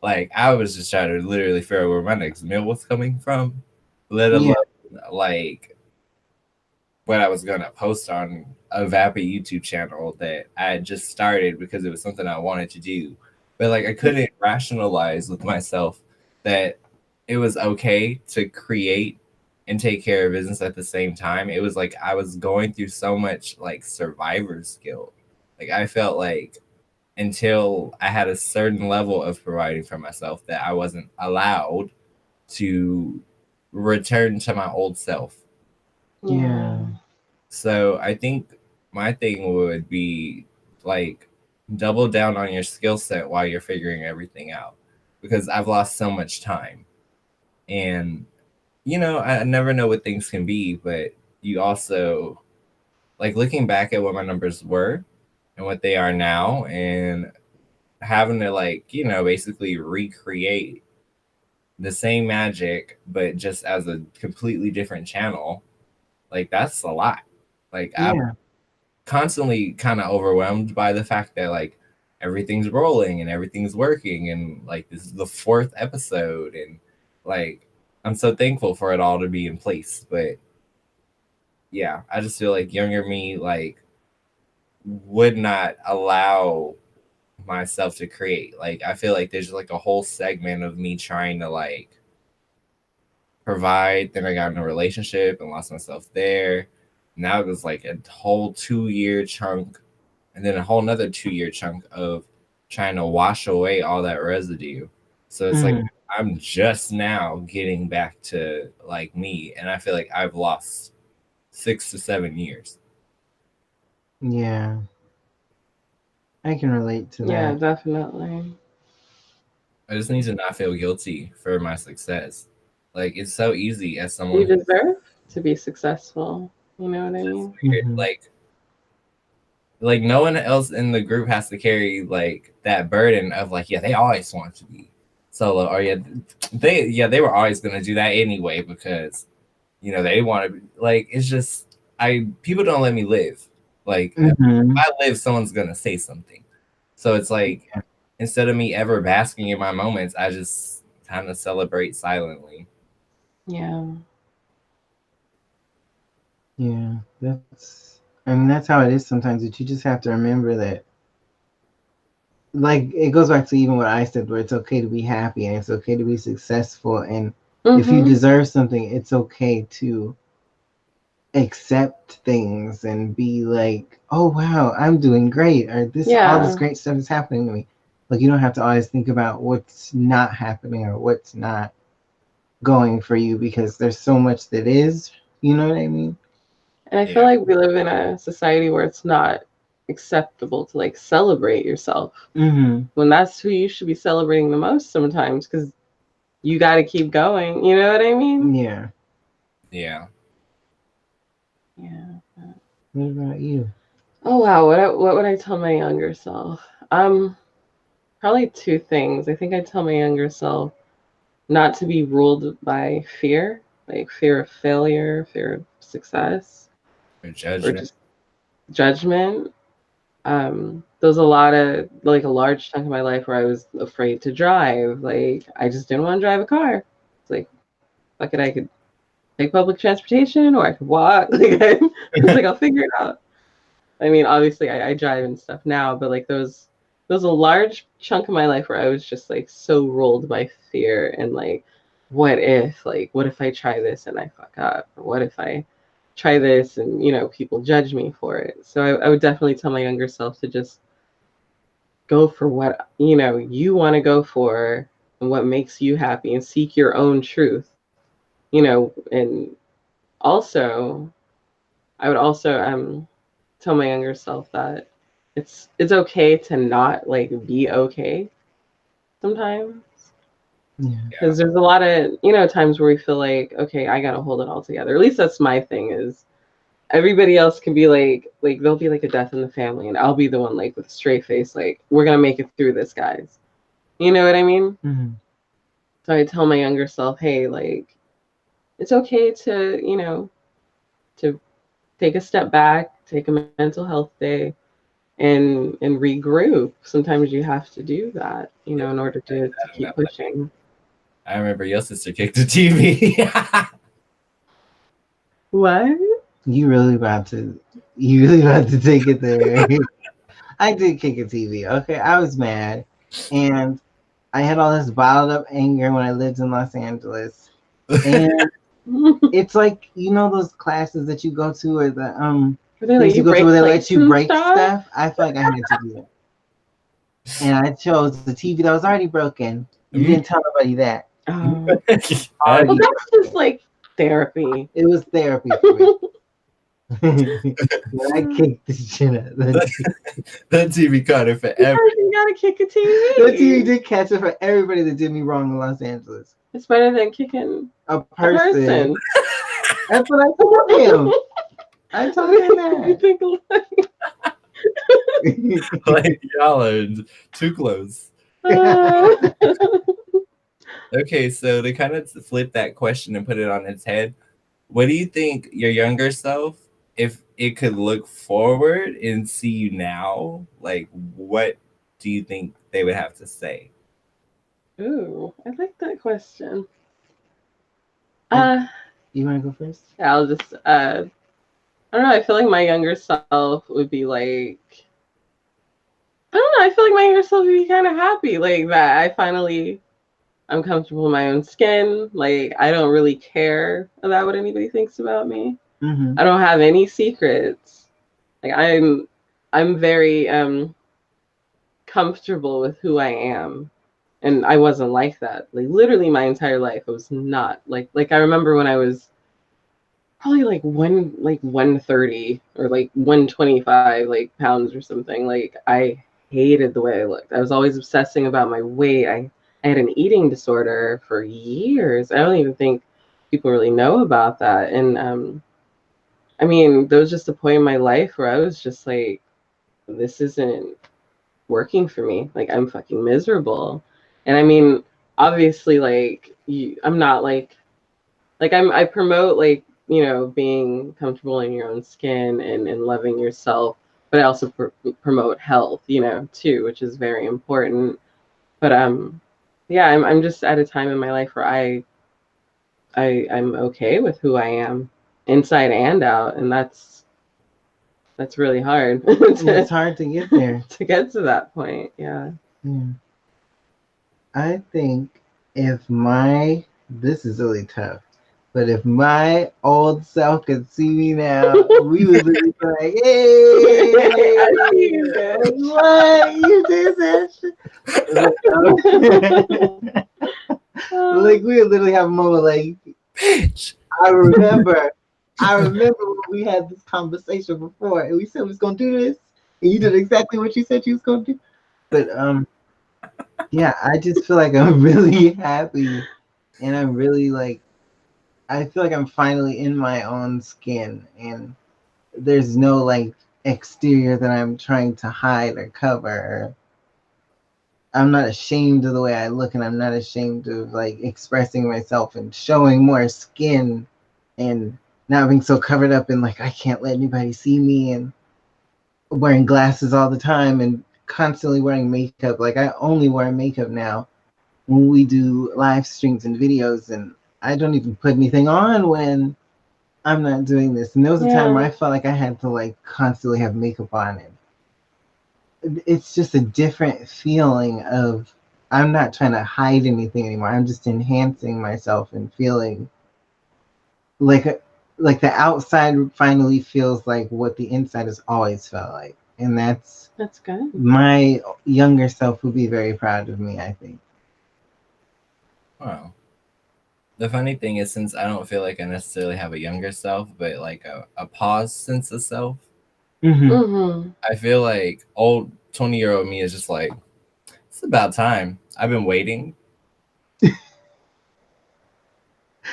Like I was just trying to literally figure out where my next meal was coming from, let Yeah. alone like what I was gonna post on a Vapid YouTube channel that I had just started because it was something I wanted to do. But like I couldn't rationalize with myself that it was okay to create and take care of business at the same time. It was like I was going through so much like survivor's guilt. Like I felt like until I had a certain level of providing for myself that I wasn't allowed to return to my old self. Yeah. So I think my thing would be like double down on your skill set while you're figuring everything out because I've lost so much time. And you know, I never know what things can be, but you also like looking back at what my numbers were and what they are now and having to like, you know, basically recreate the same magic but just as a completely different channel. Like that's a lot. Like I'm Yeah. constantly kind of overwhelmed by the fact that like everything's rolling and everything's working and like this is the fourth episode and like I'm so thankful for it all to be in place. But yeah, I just feel like younger me like would not allow myself to create. Like I feel like there's like a whole segment of me trying to like provide. Then I got in a relationship and lost myself there. Now it was like a whole 2 year chunk, and then a whole nother 2 year chunk of trying to wash away all that residue. So it's like Mhm. I'm just now getting back to like me, and I feel like I've lost 6 to 7 years. Yeah. I can relate to Yeah, that. definitely. I just need to not feel guilty for my success. Like it's so easy as someone You who's deserve to be successful. You know what I just mean? weird. Mhm. Like no one else in the group has to carry like that burden of like yeah they always want to be solo or they were always gonna do that anyway because you know they want to like it's just I people don't let me live like if Mhm. I live someone's gonna say something so it's like instead of me ever basking in my moments I just kind of celebrate silently. Yeah. Yeah. That's how it is sometimes. But you just have to remember that, like, it goes back to even what I said, where it's okay to be happy and it's okay to be successful, and if you Mm-hmm. deserve something, it's okay to accept things and be like, oh wow, I'm doing great, or this all this Yeah. great stuff is happening to me. Like you don't have to always think about what's not happening or what's not going for you because there's so much that is. You know what I mean? And I feel Yeah, like we live in a society where it's not acceptable to like celebrate yourself Mm-hmm. when that's who you should be celebrating the most sometimes because you got to keep going. You know what I mean? Yeah. yeah. Yeah. What about you? Oh wow, what would I tell my younger self? Probably two things. I think I'd tell my younger self not to be ruled by fear, like fear of failure, fear of success, For or judgment. just judgment. There was a lot of like a large chunk of my life where I was afraid to drive. Like I just didn't want to drive a car. It's like fuck it, I could take public transportation or I could walk. Like I was like, I'll figure it out. I mean, obviously I drive and stuff now, but like there was a large chunk of my life where I was just like so ruled by fear and like, what if I try this and I fuck up? Or what if I try this and people judge me for it? So I would definitely tell my younger self to just go for what you want to go for and what makes you happy and seek your own truth. And also I would also tell my younger self that it's okay to not like be okay sometimes Yeah. Yeah, because there's a lot of times where we feel like okay I gotta hold it all together. At least that's my thing is everybody else can be like there'll be like a death in the family and I'll be the one like with a straight face like we're gonna make it through this guys. You know what I mean? Mm-hmm. So I tell my younger self, hey, like, it's okay to, to take a step back, take a mental health day, and regroup. Sometimes you have to do that, in order to keep pushing. I remember your sister kicked the TV. What? You really about to take it there. I did kick a TV. Okay, I was mad, and I had all this bottled up anger when I lived in Los Angeles, and it's like those classes that you go to, or the They let things you you go to break where they let plates you and break stuff? stuff. I feel like I had to do that, and I chose the TV that was already broken. You didn't tell nobody that. Well, Already, that's just like therapy. it was therapy for me. When I kicked this shit out, that TV caught it forever. You gotta kick a TV. the TV did catch it for everybody that did me wrong in Los Angeles. It's better than kicking A a person. person. That's what I told him. I told him You that. think Like y'all are too close. like, Okay, so to kind of flip that question and put it on its head, what do you think your younger self, if it could look forward and see you now, like what do you think they would have to say? ooh, I like that question. You want to go first? Yeah, I'll just I don't know, I feel like my younger self would be like, I don't know, I feel like my younger self would be kind of happy like that. I'm comfortable in my own skin. Like, I don't really care about what anybody thinks about me. Mm-hmm. I don't have any secrets. Like, I'm very comfortable with who I am. And I wasn't like that. Like, literally my entire life I was not like I remember when I was probably like 130 or like 125 like pounds or something. Like, I hated the way I looked. I was always obsessing about my weight. I had an eating disorder for years. I don't even think people really know about that. And I mean, there was just a point in my life where I was just like, this isn't working for me. Like, I'm fucking miserable. And I mean, obviously, like, I'm not like I promote like, being comfortable in your own skin and loving yourself, but I also promote health, too, which is very important. But yeah, I'm just at a time in my life where I'm okay with who I am inside and out, and that's really hard. It's hard to get there. To get to that point. Yeah. I think this is really tough, but if my old self could see me now, we would be like, hey, I see you, bitch. what? You did that shit? Like, we would literally have a moment like, Bitch. I remember when we had this conversation before, and we said we was gonna do this, and you did exactly what you said you was gonna do. But yeah, I just feel like I'm really happy, and I'm really like, I feel like I'm finally in my own skin, and there's no like exterior that I'm trying to hide or cover. I'm not ashamed of the way I look, and I'm not ashamed of like expressing myself and showing more skin, and not being so covered up in like I can't let anybody see me, and wearing glasses all the time and constantly wearing makeup. Like, I only wear makeup now when we do live streams and videos, and I don't even put anything on when I'm not doing this. And there was a time where I felt like I had to like constantly have makeup on, and it's just a different feeling of I'm not trying to hide anything anymore. I'm just enhancing myself and feeling like the outside finally feels like what the inside has always felt like. And that's good. My younger self would be very proud of me, I think. Wow. The funny thing is, since I don't feel like I necessarily have a younger self, but like a pause sense of self, I feel like old 20-year-old me is just like, it's about time. I've been waiting.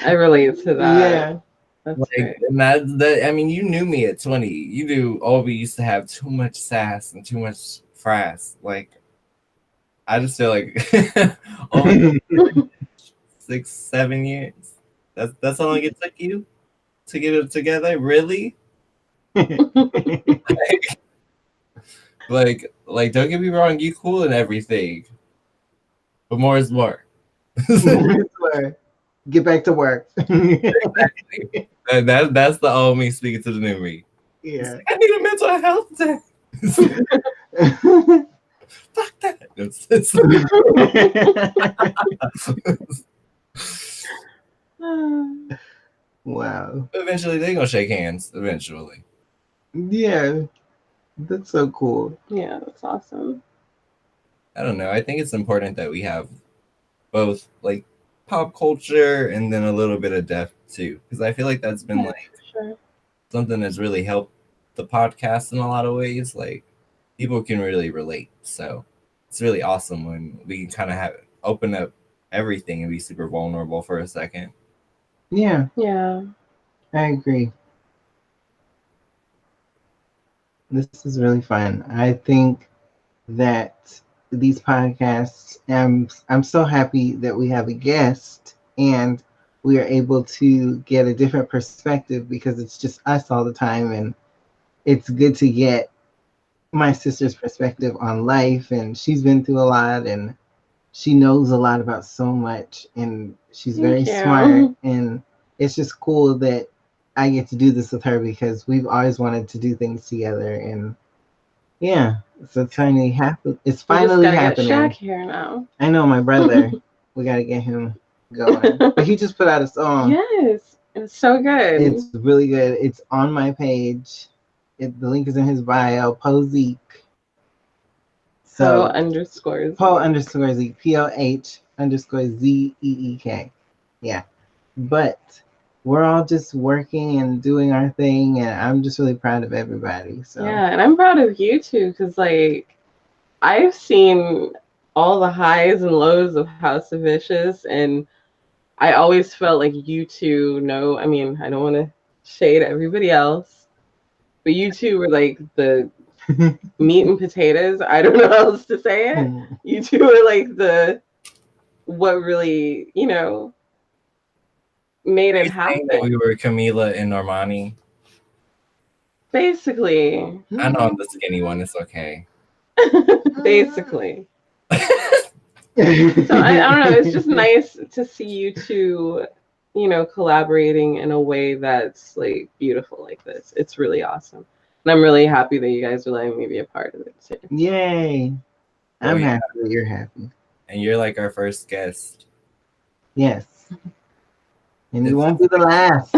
I relate to that. Yeah. That's Like, great. and that I mean, you knew me at 20. You knew Obi used to have too much sass and too much frass. Like, I just feel like only 6-7 years. That's how long it took you to get it together, really? Like, don't get me wrong, you cool and everything, but more is more. Get back to work. Exactly. That's the old me speaking to the new me. Yeah. Like, I need a mental health day. Fuck that. Wow. Eventually, they gonna shake hands. Eventually. Yeah. That's so cool. Yeah, that's awesome. I don't know. I think it's important that we have both like pop culture and then a little bit of depth too, because I feel like that's been like Sure. something that's really helped the podcast in a lot of ways. Like people can really relate, so it's really awesome when we can kind of have open up everything and be super vulnerable for a second. Yeah, Yeah. I agree. This is really fun. I think that these podcasts, I'm so happy that we have a guest and we are able to get a different perspective because it's just us all the time, and it's good to get my sister's perspective on life, and she's been through a lot and she knows a lot about so much, and she's very Thank you. smart, and it's just cool that I get to do this with her because we've always wanted to do things together, and yeah, so it's finally happened. It's We just finally gotta happening. get Shaq here now. I know my brother. We gotta get him going, but he just put out a song. Yes, it's so good. It's really good. It's on my page. The link is in his bio. Pozeek. So Poe_Zeke. POH_ZEEK. Yeah. But we're all just working and doing our thing, and I'm just really proud of everybody. So Yeah, and I'm proud of you too, because like I've seen all the highs and lows of House of Vicious, and I always felt like you two know. I mean, I don't want to shade everybody else, but you two were like the meat and potatoes. I don't know how else to say it. You two were like what really, made it happen. That we were Camila and Normani. Basically. I know I'm the skinny one. It's okay. Basically. So I don't know. It's just nice to see you two, collaborating in a way that's like beautiful like this. It's really awesome. And I'm really happy that you guys are letting me be a part of it too. Yay. I'm happy that you're happy. And you're like our first guest. Yes. And you won't be the last.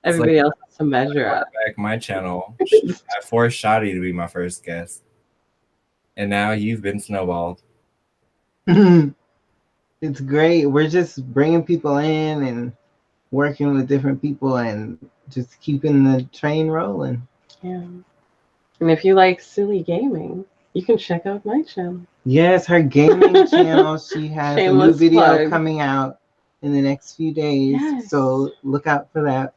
Everybody else has to measure up. Back my channel. I forced Shaudy to be my first guest. And now you've been snowballed. It's great. We're just bringing people in and working with different people and just keeping the train rolling. Yeah. And if you like silly gaming, you can check out my channel. Yes, her gaming channel. She has Shameless a new video plug. coming out in the next few days. Yes. So look out for that.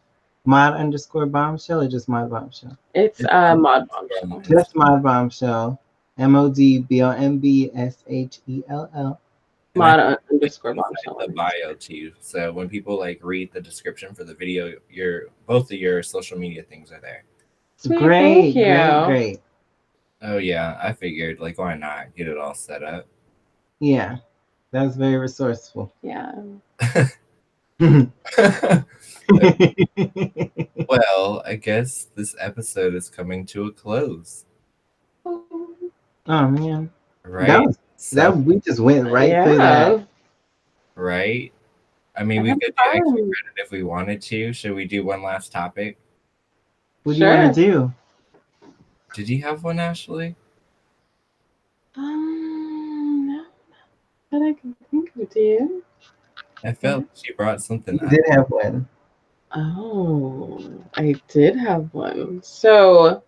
Mod_bombshell or just Mod Bombshell? It's Mod Bombshell. Just Mod Bombshell. MODBOMBSHELL. Mod_bombshell. The bio to you. So when people like read the description for the video, both of your social media things are there. Sweet, Great, thank you. great. Oh yeah, I figured like why not get it all set up. Yeah, that was very resourceful. Yeah. Well, I guess this episode is coming to a close. Oh man, right? We just went right through that. Right? I mean, we could do extra credit if we wanted to. Should we do one last topic? What do you want to do? Did you have one, Ashley? No, but I can think of it. I felt she brought something. You did have one. Oh, I did have one. So,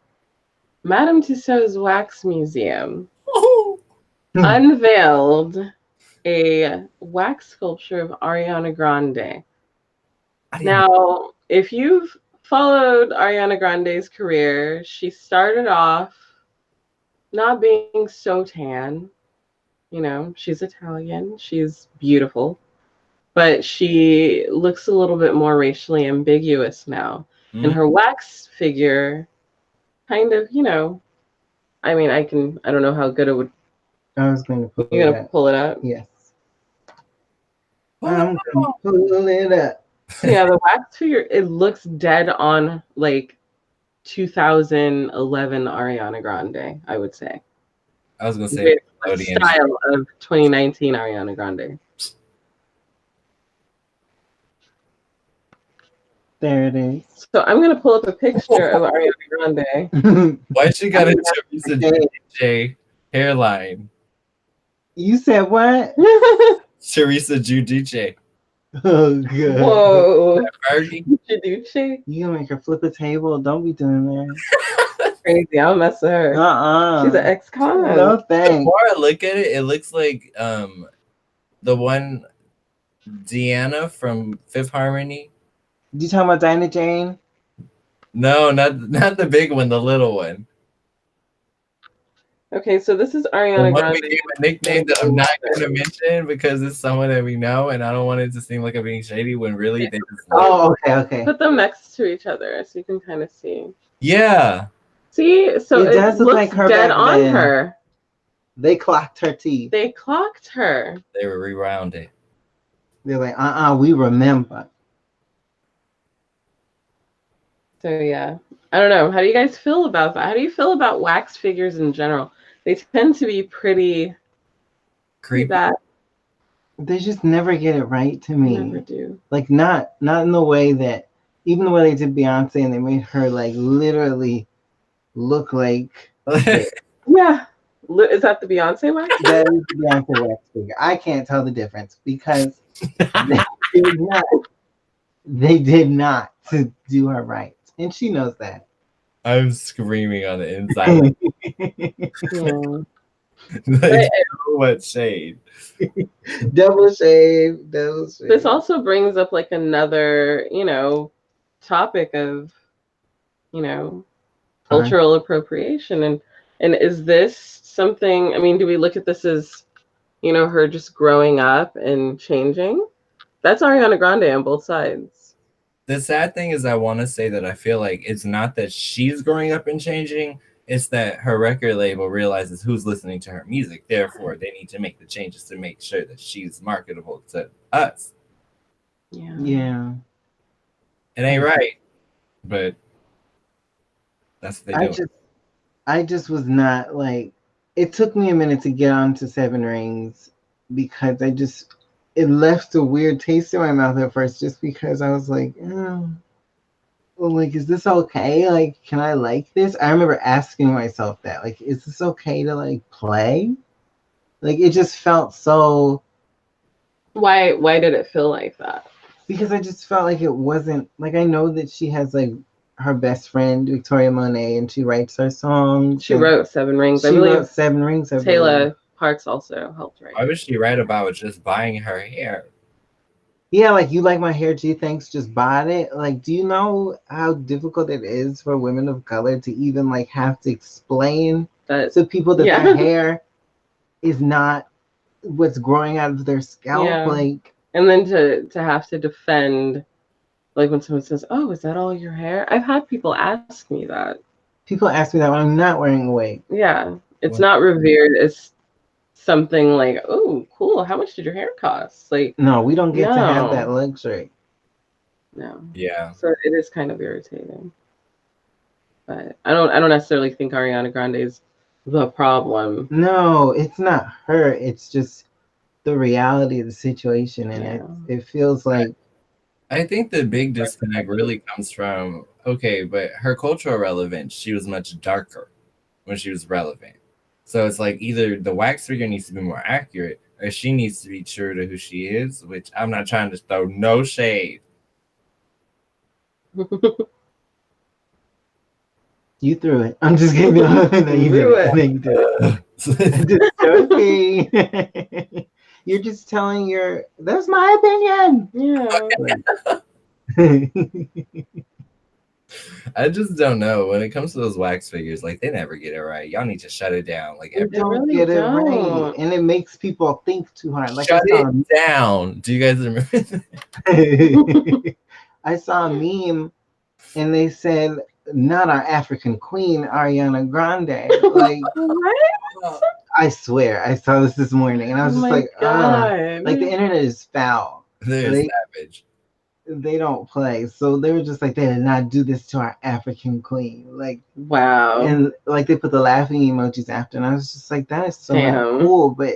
Madame Tussauds Wax Museum unveiled a wax sculpture of Ariana Grande. Now, if you've followed Ariana Grande's career, she started off not being so tan, You know, she's Italian. She's beautiful, but she looks a little bit more racially ambiguous now. And her wax figure kind of, you know, I mean, I don't know how good it would. I was going to pull You're it gonna up. pull it up? Yes. I'm going to pull it up. So yeah, the wax figure, it looks dead on like 2011 Ariana Grande, I would say. I was gonna say the style of 2019 Ariana Grande. There it is. So I'm gonna pull up a picture of Ariana Grande. Why she got a Teresa Giudice hairline? You said what? Teresa Giudice. Oh, good. Whoa. Fergie? Giudice? You gonna make her flip a table? Don't be doing that. Crazy. I'll mess with her. She's an ex-con. No thanks. The more I look at it, it looks like the one Deanna from Fifth Harmony. You talking about Dinah Jane? No, not the big one, the little one. Okay, so this is Ariana Grande. Became a nickname that I'm not going to mention because it's someone that we know, and I don't want it to seem like I'm being shady when really they just. Oh, okay. Put them next to each other so you can kind of see. Yeah. See, so it does look like her dead on then. her. They clocked her teeth. They clocked her. They were rewounded. They're like, we remember. So yeah, I don't know. How do you guys feel about that? How do you feel about wax figures in general? They tend to be pretty creepy. Bad. They just never get it right to me. Never do. Like not in the way that even the way they did Beyonce and they made her like literally look like. Yeah. Is that the Beyonce wax? That is the Beyonce wax figure. I can't tell the difference because they did not to do her right. And she knows that. I'm screaming on the inside. Yeah. So much shade. Double shade. This also brings up like another, topic of, cultural appropriation. And is this something, I mean, do we look at this as, her just growing up and changing? That's Ariana Grande on both sides. The sad thing is I want to say that I feel like it's not that she's growing up and changing. It's that her record label realizes who's listening to her music. Therefore, they need to make the changes to make sure that she's marketable to us. Yeah. It ain't right, but that's what they do. I just was not like, it took me a minute to get onto Seven Rings because it left a weird taste in my mouth at first just because I was like, like, is this okay? Like, can I like this? I remember asking myself that, like, is this okay to like play? Like, it just felt so. Why did it feel like that? Because I just felt like it wasn't, like, I know that she has like her best friend Victoria Monet and she writes her songs. She wrote Seven Rings. She wrote Seven Rings. Taylor Parks also helped write. Why would she write about just buying her hair? Yeah, like, you like my hair, gee, thanks, just bought it. Like, do you know how difficult it is for women of color to even like have to explain to people that their hair is not what's growing out of their scalp? Yeah. Like, and then to have to defend, like when someone says, "Oh, is that all your hair?" I've had people ask me that. People ask me that when I'm not wearing a wig. Yeah, it's not revered as something like, "Oh, cool. How much did your hair cost?" Like, no, we don't get to have that luxury. No. Yeah. So it is kind of irritating. But I don't necessarily think Ariana Grande is the problem. No, it's not her. It's just the reality of the situation, and it feels like. I think the big disconnect really comes from, okay, but her cultural relevance, she was much darker when she was relevant. So it's like either the wax figure needs to be more accurate or she needs to be true to who she is, which I'm not trying to throw no shade. You threw it. I'm just kidding. No, you threw it. You did it. Just joking. You're just telling that's my opinion. Yeah. I just don't know. When it comes to those wax figures, like they never get it right. Y'all need to shut it down. Like They They don't really get it right, don't. and it makes people think too hard. Like shut it down. Do you guys remember that? I saw a meme, and they said, "Not our African queen, Ariana Grande." Like, What? I swear, I saw this morning, and I was Oh just my like, God. like the internet is foul. They're They savage. they don't play, so they were just like, they did not do this to our African queen. Like, Wow. and like they put the laughing emojis after, and I was just like, that is so not Damn. cool. But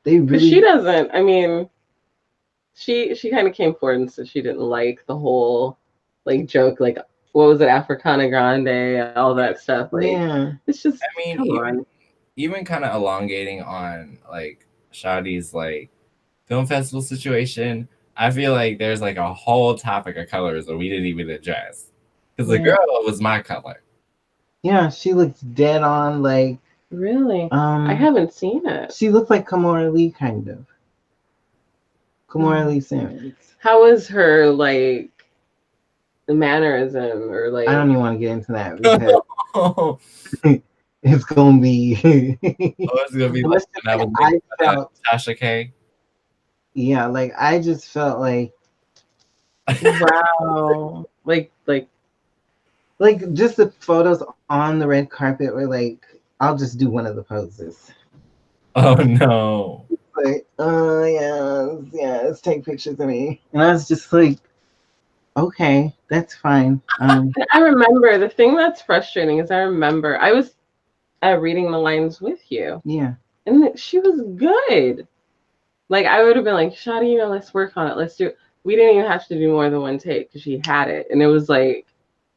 they But really, she doesn't. I mean, she kind of came forward and said she didn't like the whole like joke, like what was it, Africana Grande, all that stuff. Like yeah. it's just I mean, come on. even kind of elongating on like Shawty's like film festival situation. I feel like there's like a whole topic of colors that we didn't even address because the Yeah. girl was my color. Yeah, she looks dead on. Like, Really? I haven't seen it. she looks like Kamora Lee, kind of. Kamora Lee Simmons. How is her like the mannerism or like? I don't even want to get into that because it's gonna be. It's gonna be like when I was I felt, Tasha K. yeah, like I just felt like Wow. like just the photos on the red carpet were like, I'll just do one of the poses. Oh no. Like, oh yeah, let's take pictures of me. And I was just like, okay, that's fine. I remember the thing that's frustrating is I remember I was reading the lines with you. Yeah. And she was good. Like I would have been like, Shawty, you know, let's work on it. Let's do it. We didn't even have to do more than one take because she had it. And it was like,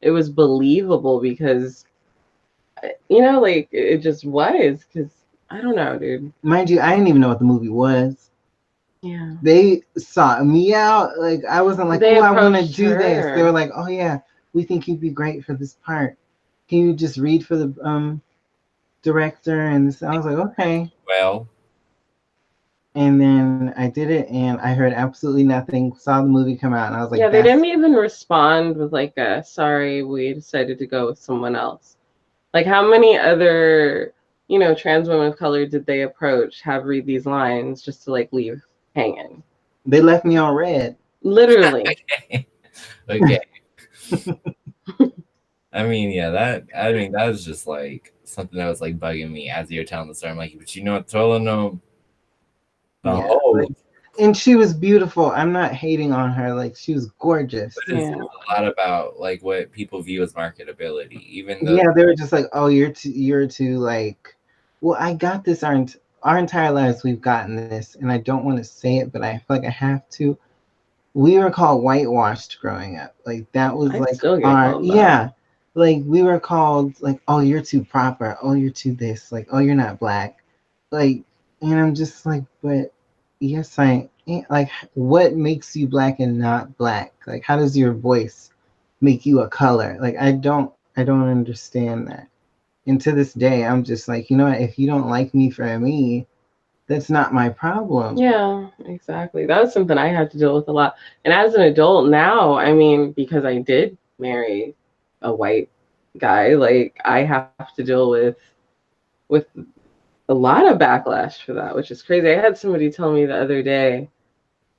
it was believable because, you know, like it just was. Because I don't know, dude. Mind you, I didn't even know what the movie was. Yeah. They sought me out. Like, I wasn't like, oh, I want to do this. They were like, oh yeah, we think you'd be great for this part. Can you just read for the director? And I was like, okay. Well. And then I did it, and I heard absolutely nothing. Saw the movie come out, and I was like, yeah, they didn't even respond with like a sorry, we decided to go with someone else. Like, how many other, you know, trans women of color did they approach, have read these lines just to like leave hanging? They left me on red. Literally. Okay. I mean, yeah, that was just like something that was like bugging me as you're telling the story. I'm like, but you know what, telling them. And she was beautiful. I'm not hating on her. Like, she was gorgeous. But it's a lot about like what people view as marketability, even though they were just like, oh, you're too like, well, I got this our entire lives. We've gotten this, and I don't want to say it, but I feel like I have to. We were called whitewashed growing up. Like, that was like our like we were called like, oh, you're too proper. Oh, you're too this. Like, oh, you're not black. Like, and I'm just like, but yes, I am. Like, what makes you black and not black? Like, how does your voice make you a color? Like, I don't understand that. And to this day, I'm just like, you know what? If you don't like me for me, that's not my problem. Yeah, exactly. That was something I had to deal with a lot. And as an adult now, I mean, because I did marry a white guy, like I have to deal with a lot of backlash for that, which is crazy. I had somebody tell me the other day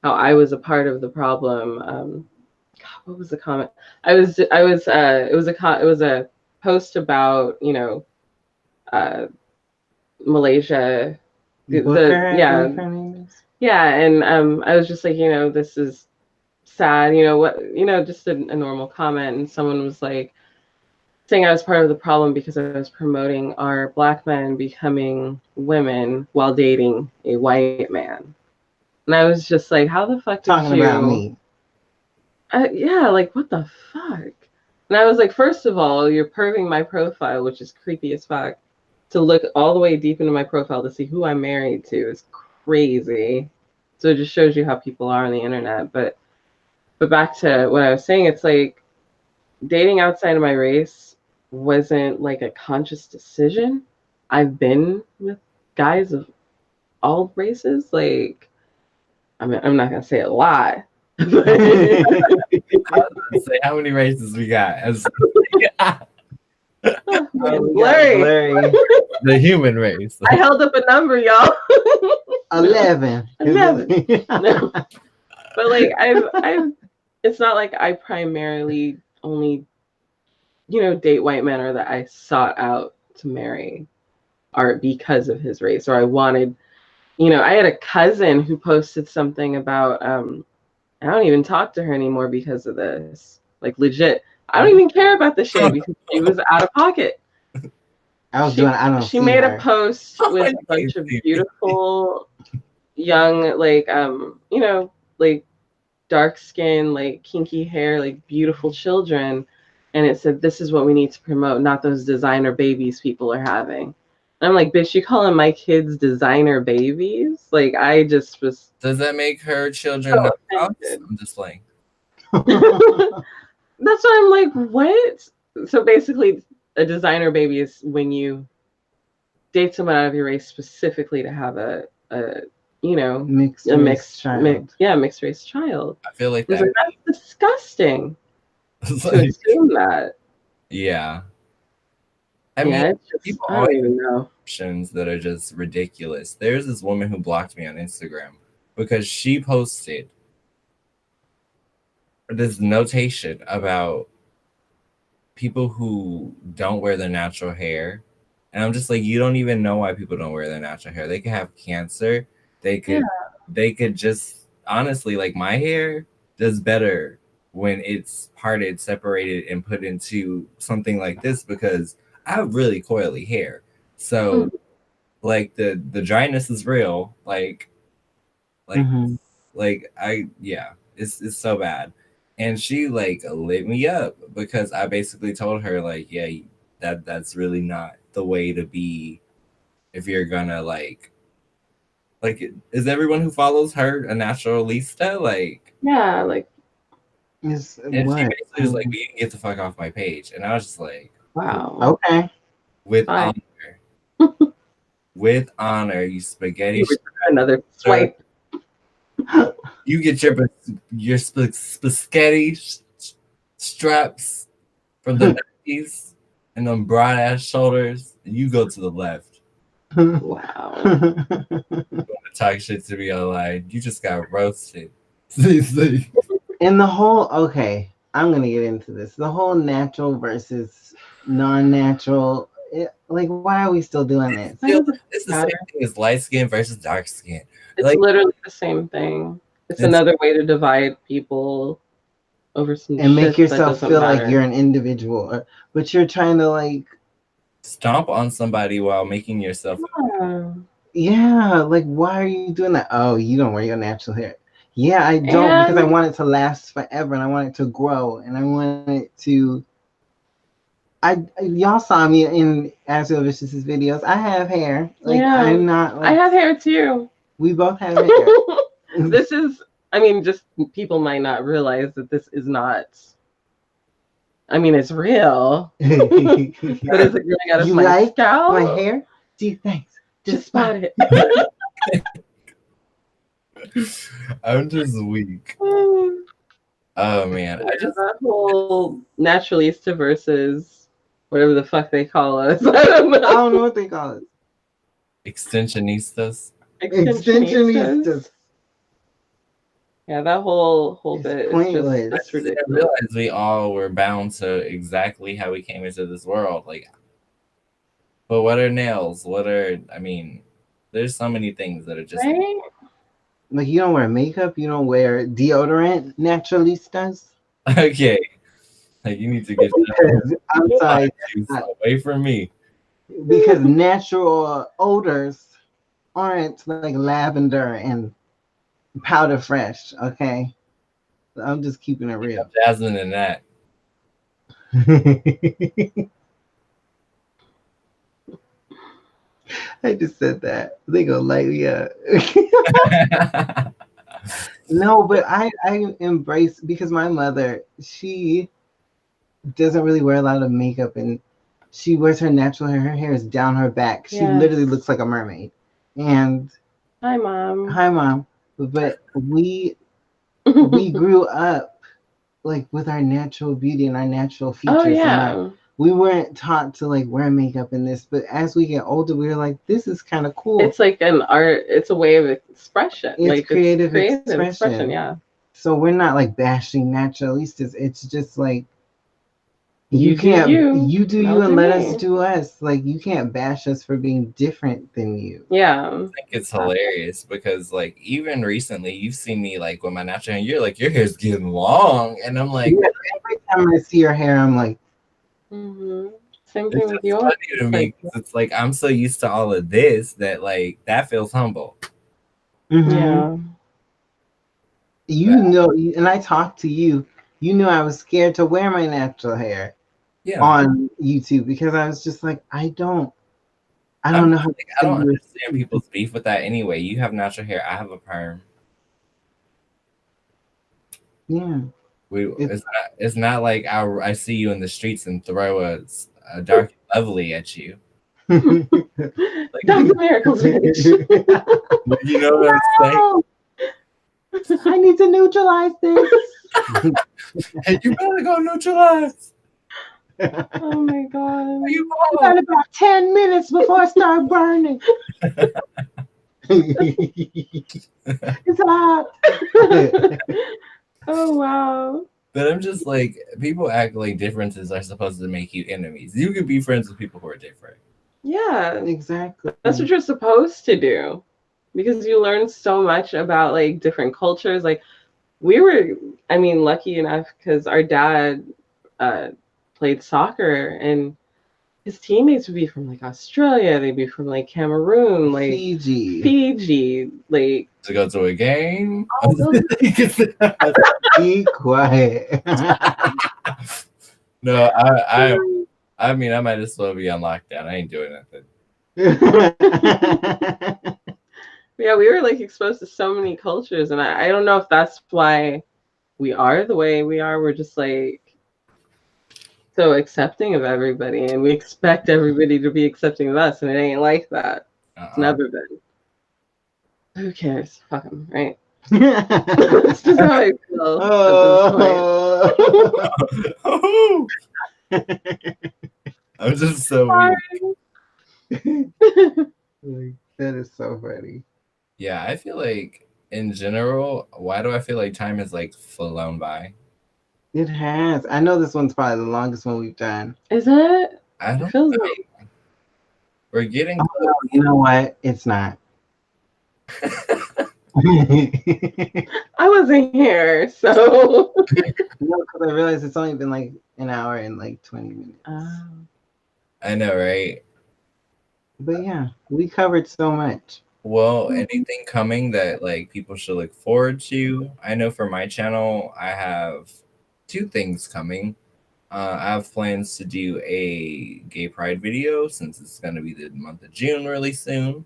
how I was a part of the problem. God, what was the comment? It was a post about, you know, Malaysia. Yeah, and I was just like, you know, this is sad, you know, what, you know, just a normal comment, and someone was like saying I was part of the problem because I was promoting our black men becoming women while dating a white man. And I was just like, how the fuck did talking about me? Yeah, like what the fuck? And I was like, first of all, you're perving my profile, which is creepy as fuck. To look all the way deep into my profile to see who I'm married to is crazy. So it just shows you how people are on the internet. But back to what I was saying, it's like dating outside of my race wasn't like a conscious decision. I've been with guys of all races. Like, I mean, I'm not gonna say a lot, I was gonna say, how many races we got? Blurry. The human race. I held up a number, y'all. 11. 11. No. But like I've it's not like I primarily only, date white men, or that I sought out to marry are because of his race, or I wanted, I had a cousin who posted something about I don't even talk to her anymore because of this. Like legit. I don't even care about the shade because she was out of pocket. She made a post with a bunch of beautiful young, like like dark skin, like kinky hair, like beautiful children. And it said, "This is what we need to promote, not those designer babies people are having." And I'm like, bitch, you calling my kids designer babies? Like, I just was. Does that make her children not dogs? I'm just playing. That's why I'm like, what? So basically, a designer baby is when you date someone out of your race specifically to have a mixed race child. Mixed race child. I feel like that's disgusting. To assume that. Yeah. I mean, people I don't even know. Options that are just ridiculous. There's this woman who blocked me on Instagram because she posted this notation about people who don't wear their natural hair. And I'm just like, you don't even know why people don't wear their natural hair. They could have cancer. They could just, honestly, like my hair does better when it's parted, separated, and put into something like this because I have really coily hair. So like the dryness is real. It's so bad. And she like lit me up because I basically told her like, yeah, that's really not the way to be if you're gonna like is everyone who follows her a naturalista? Like, yeah, like is and what? She basically was like, "You can get the fuck off my page," and I was just like, "Wow, okay, with honor, with honor, you spaghetti." Another swipe. You get your spaghetti straps from the 90s and them broad ass shoulders, and you go to the left. Wow. You want to talk shit to me online. You just got roasted. And the whole, okay, I'm going to get into this. The whole natural versus non-natural, like, why are we still doing this? It's the same thing as light skin versus dark skin. It's like, literally the same thing. It's another way to divide people over some and shit make yourself feel matter. like you're an individual. But you're trying to, like, stomp on somebody while making yourself. Yeah, like why are you doing that? Oh, you don't wear your natural hair. Yeah, I don't because I want it to last forever and I want it to grow and I want it to. Y'all saw me in Azrael Vicious's videos. I have hair. Like I'm not. Like, I have hair too. We both have hair. This is. I mean, just people might not realize that this is not. I mean, it's real. But is it growing out of my scalp? My hair? Gee, thanks. Just spot it. I'm just weak. Oh man, I just that whole naturalista versus whatever the fuck they call us. I don't know what they call it. Extensionistas. Yeah, that whole bit is just ridiculous. I realized we all were bound to exactly how we came into this world. Like, but what are nails? There's so many things that are just like you don't wear makeup, you don't wear deodorant, naturalistas. Okay, like you need to get away from me because natural odors aren't like lavender and powder fresh. Okay, so I'm just keeping it real. Jasmine and that. I just said that. They gonna light me up. No, but I embrace because my mother, she doesn't really wear a lot of makeup and she wears her natural hair. Her hair is down her back. She literally looks like a mermaid. And hi mom. Hi mom. But we we grew up like with our natural beauty and our natural features. Oh yeah. And we weren't taught to like wear makeup in this, but as we get older, we were like, this is kind of cool. It's like an art. It's a way of expression. It's like creative expression. Yeah. So we're not like bashing naturalistas. It's just like You do you and let us do us. Like you can't bash us for being different than you. Yeah. I think it's hilarious because like even recently you've seen me like with my natural hair, you're like your hair's getting long, and I'm like every time I see your hair, I'm like, same thing with yours. Funny to me. It's like I'm so used to all of this that like that feels humble. Yeah. You know, and I talked to you. You knew I was scared to wear my natural hair on YouTube because I was just like, I don't know how I don't understand people's beef with that anyway. You have natural hair, I have a perm. Yeah. It's not like I see you in the streets and throw a dark lovely at you. Like, Dr. Miracles, bitch. You know what I'm saying? I need to neutralize this. Hey, you better go neutralize. Oh my god. You got about 10 minutes before I start burning. It's hot. Oh wow. But I'm just like, people act like differences are supposed to make you enemies. You can be friends with people who are different. Yeah, exactly. That's what you're supposed to do, because you learn so much about like different cultures. Like we were, I mean, lucky enough because our dad played soccer, and his teammates would be from like Australia, they'd be from like Cameroon, like Fiji, like to go to a game. Be quiet. No, I mean, I might as well be on lockdown. I ain't doing nothing. Yeah, we were like exposed to so many cultures, and I don't know if that's why we are the way we are. We're just like so accepting of everybody, and we expect everybody to be accepting of us, and it ain't like that. It's never been. Who cares? Fuck them, right? That's just how I feel at this point. I'm just so weird. That is so funny. Yeah, I feel like in general, why do I feel like time is like flown by? It has. I know this one's probably the longest one we've done. Is it? I don't know. Like we're getting close. You know what? It's not. I wasn't here, so no, because I realized it's only been like an hour and like 20 minutes. I know, right? But yeah, we covered so much. Well, anything coming that like people should look forward to? I know for my channel, I have 2 things coming. I have plans to do a gay pride video since it's going to be the month of June really soon.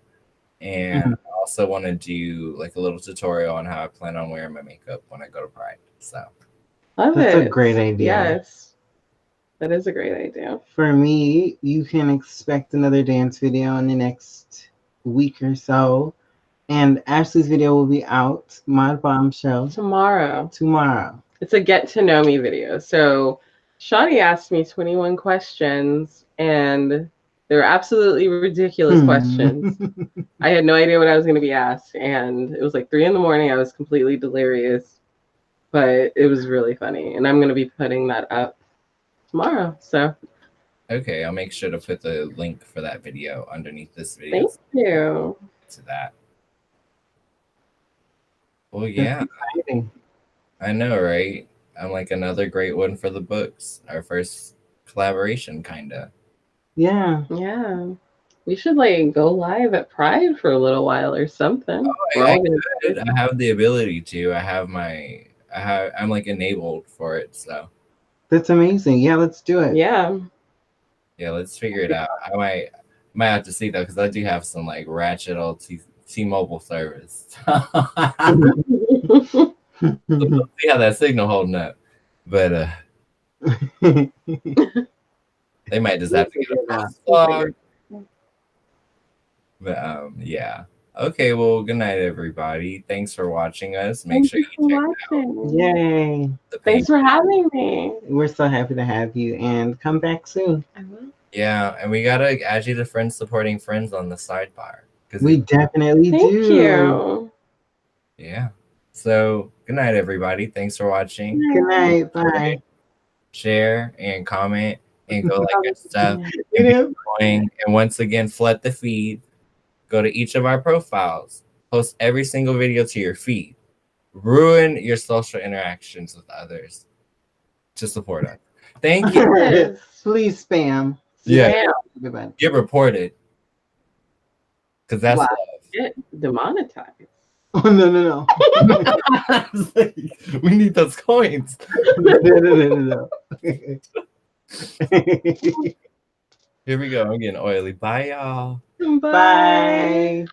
And I also want to do like a little tutorial on how I plan on wearing my makeup when I go to Pride. So that's a great idea. Yes, that is a great idea. For me, you can expect another dance video in the next week or so. And Ashley's video will be out, Mod Bombshell, tomorrow. It's a get to know me video. So Shaudy asked me 21 questions, and they were absolutely ridiculous questions. I had no idea what I was going to be asked, and it was like 3 a.m. I was completely delirious, but it was really funny, and I'm going to be putting that up tomorrow. So okay, I'll make sure to put the link for that video underneath this video. Thank you. To that. Well, yeah. I know, right? I'm like another great one for the books. Our first collaboration, kinda. Yeah. We should like go live at Pride for a little while or something. I have the ability to. I'm like enabled for it, so. That's amazing. Yeah, let's do it. Yeah, let's figure it out. I might have to see though, because I do have some like ratchet old T-Mobile service. So we'll see how that signal holding up. But they might just have to get a log. But yeah. Okay, well, good night, everybody. Thanks for watching us. Make Thank sure you you for check watching. Yay. the Thanks page. for having me. We're so happy to have you and come back soon. I will. Yeah, and we gotta add you to friends supporting friends on the sidebar. We definitely Thank do. you. Yeah. So good night, everybody. Thanks for watching. Good night. Bye. Share and comment and go like your stuff You and be know? annoying. And once again, flood the feed. Go to each of our profiles. Post every single video to your feed. Ruin your social interactions with others to support us. Thank you. Yes. Please spam. Yeah. Spam. Everybody. Get reported. Because that's Why? love. Get demonetized. Oh, no. We need those coins. No. Here we go. I'm getting oily. Bye, y'all. Bye. Bye.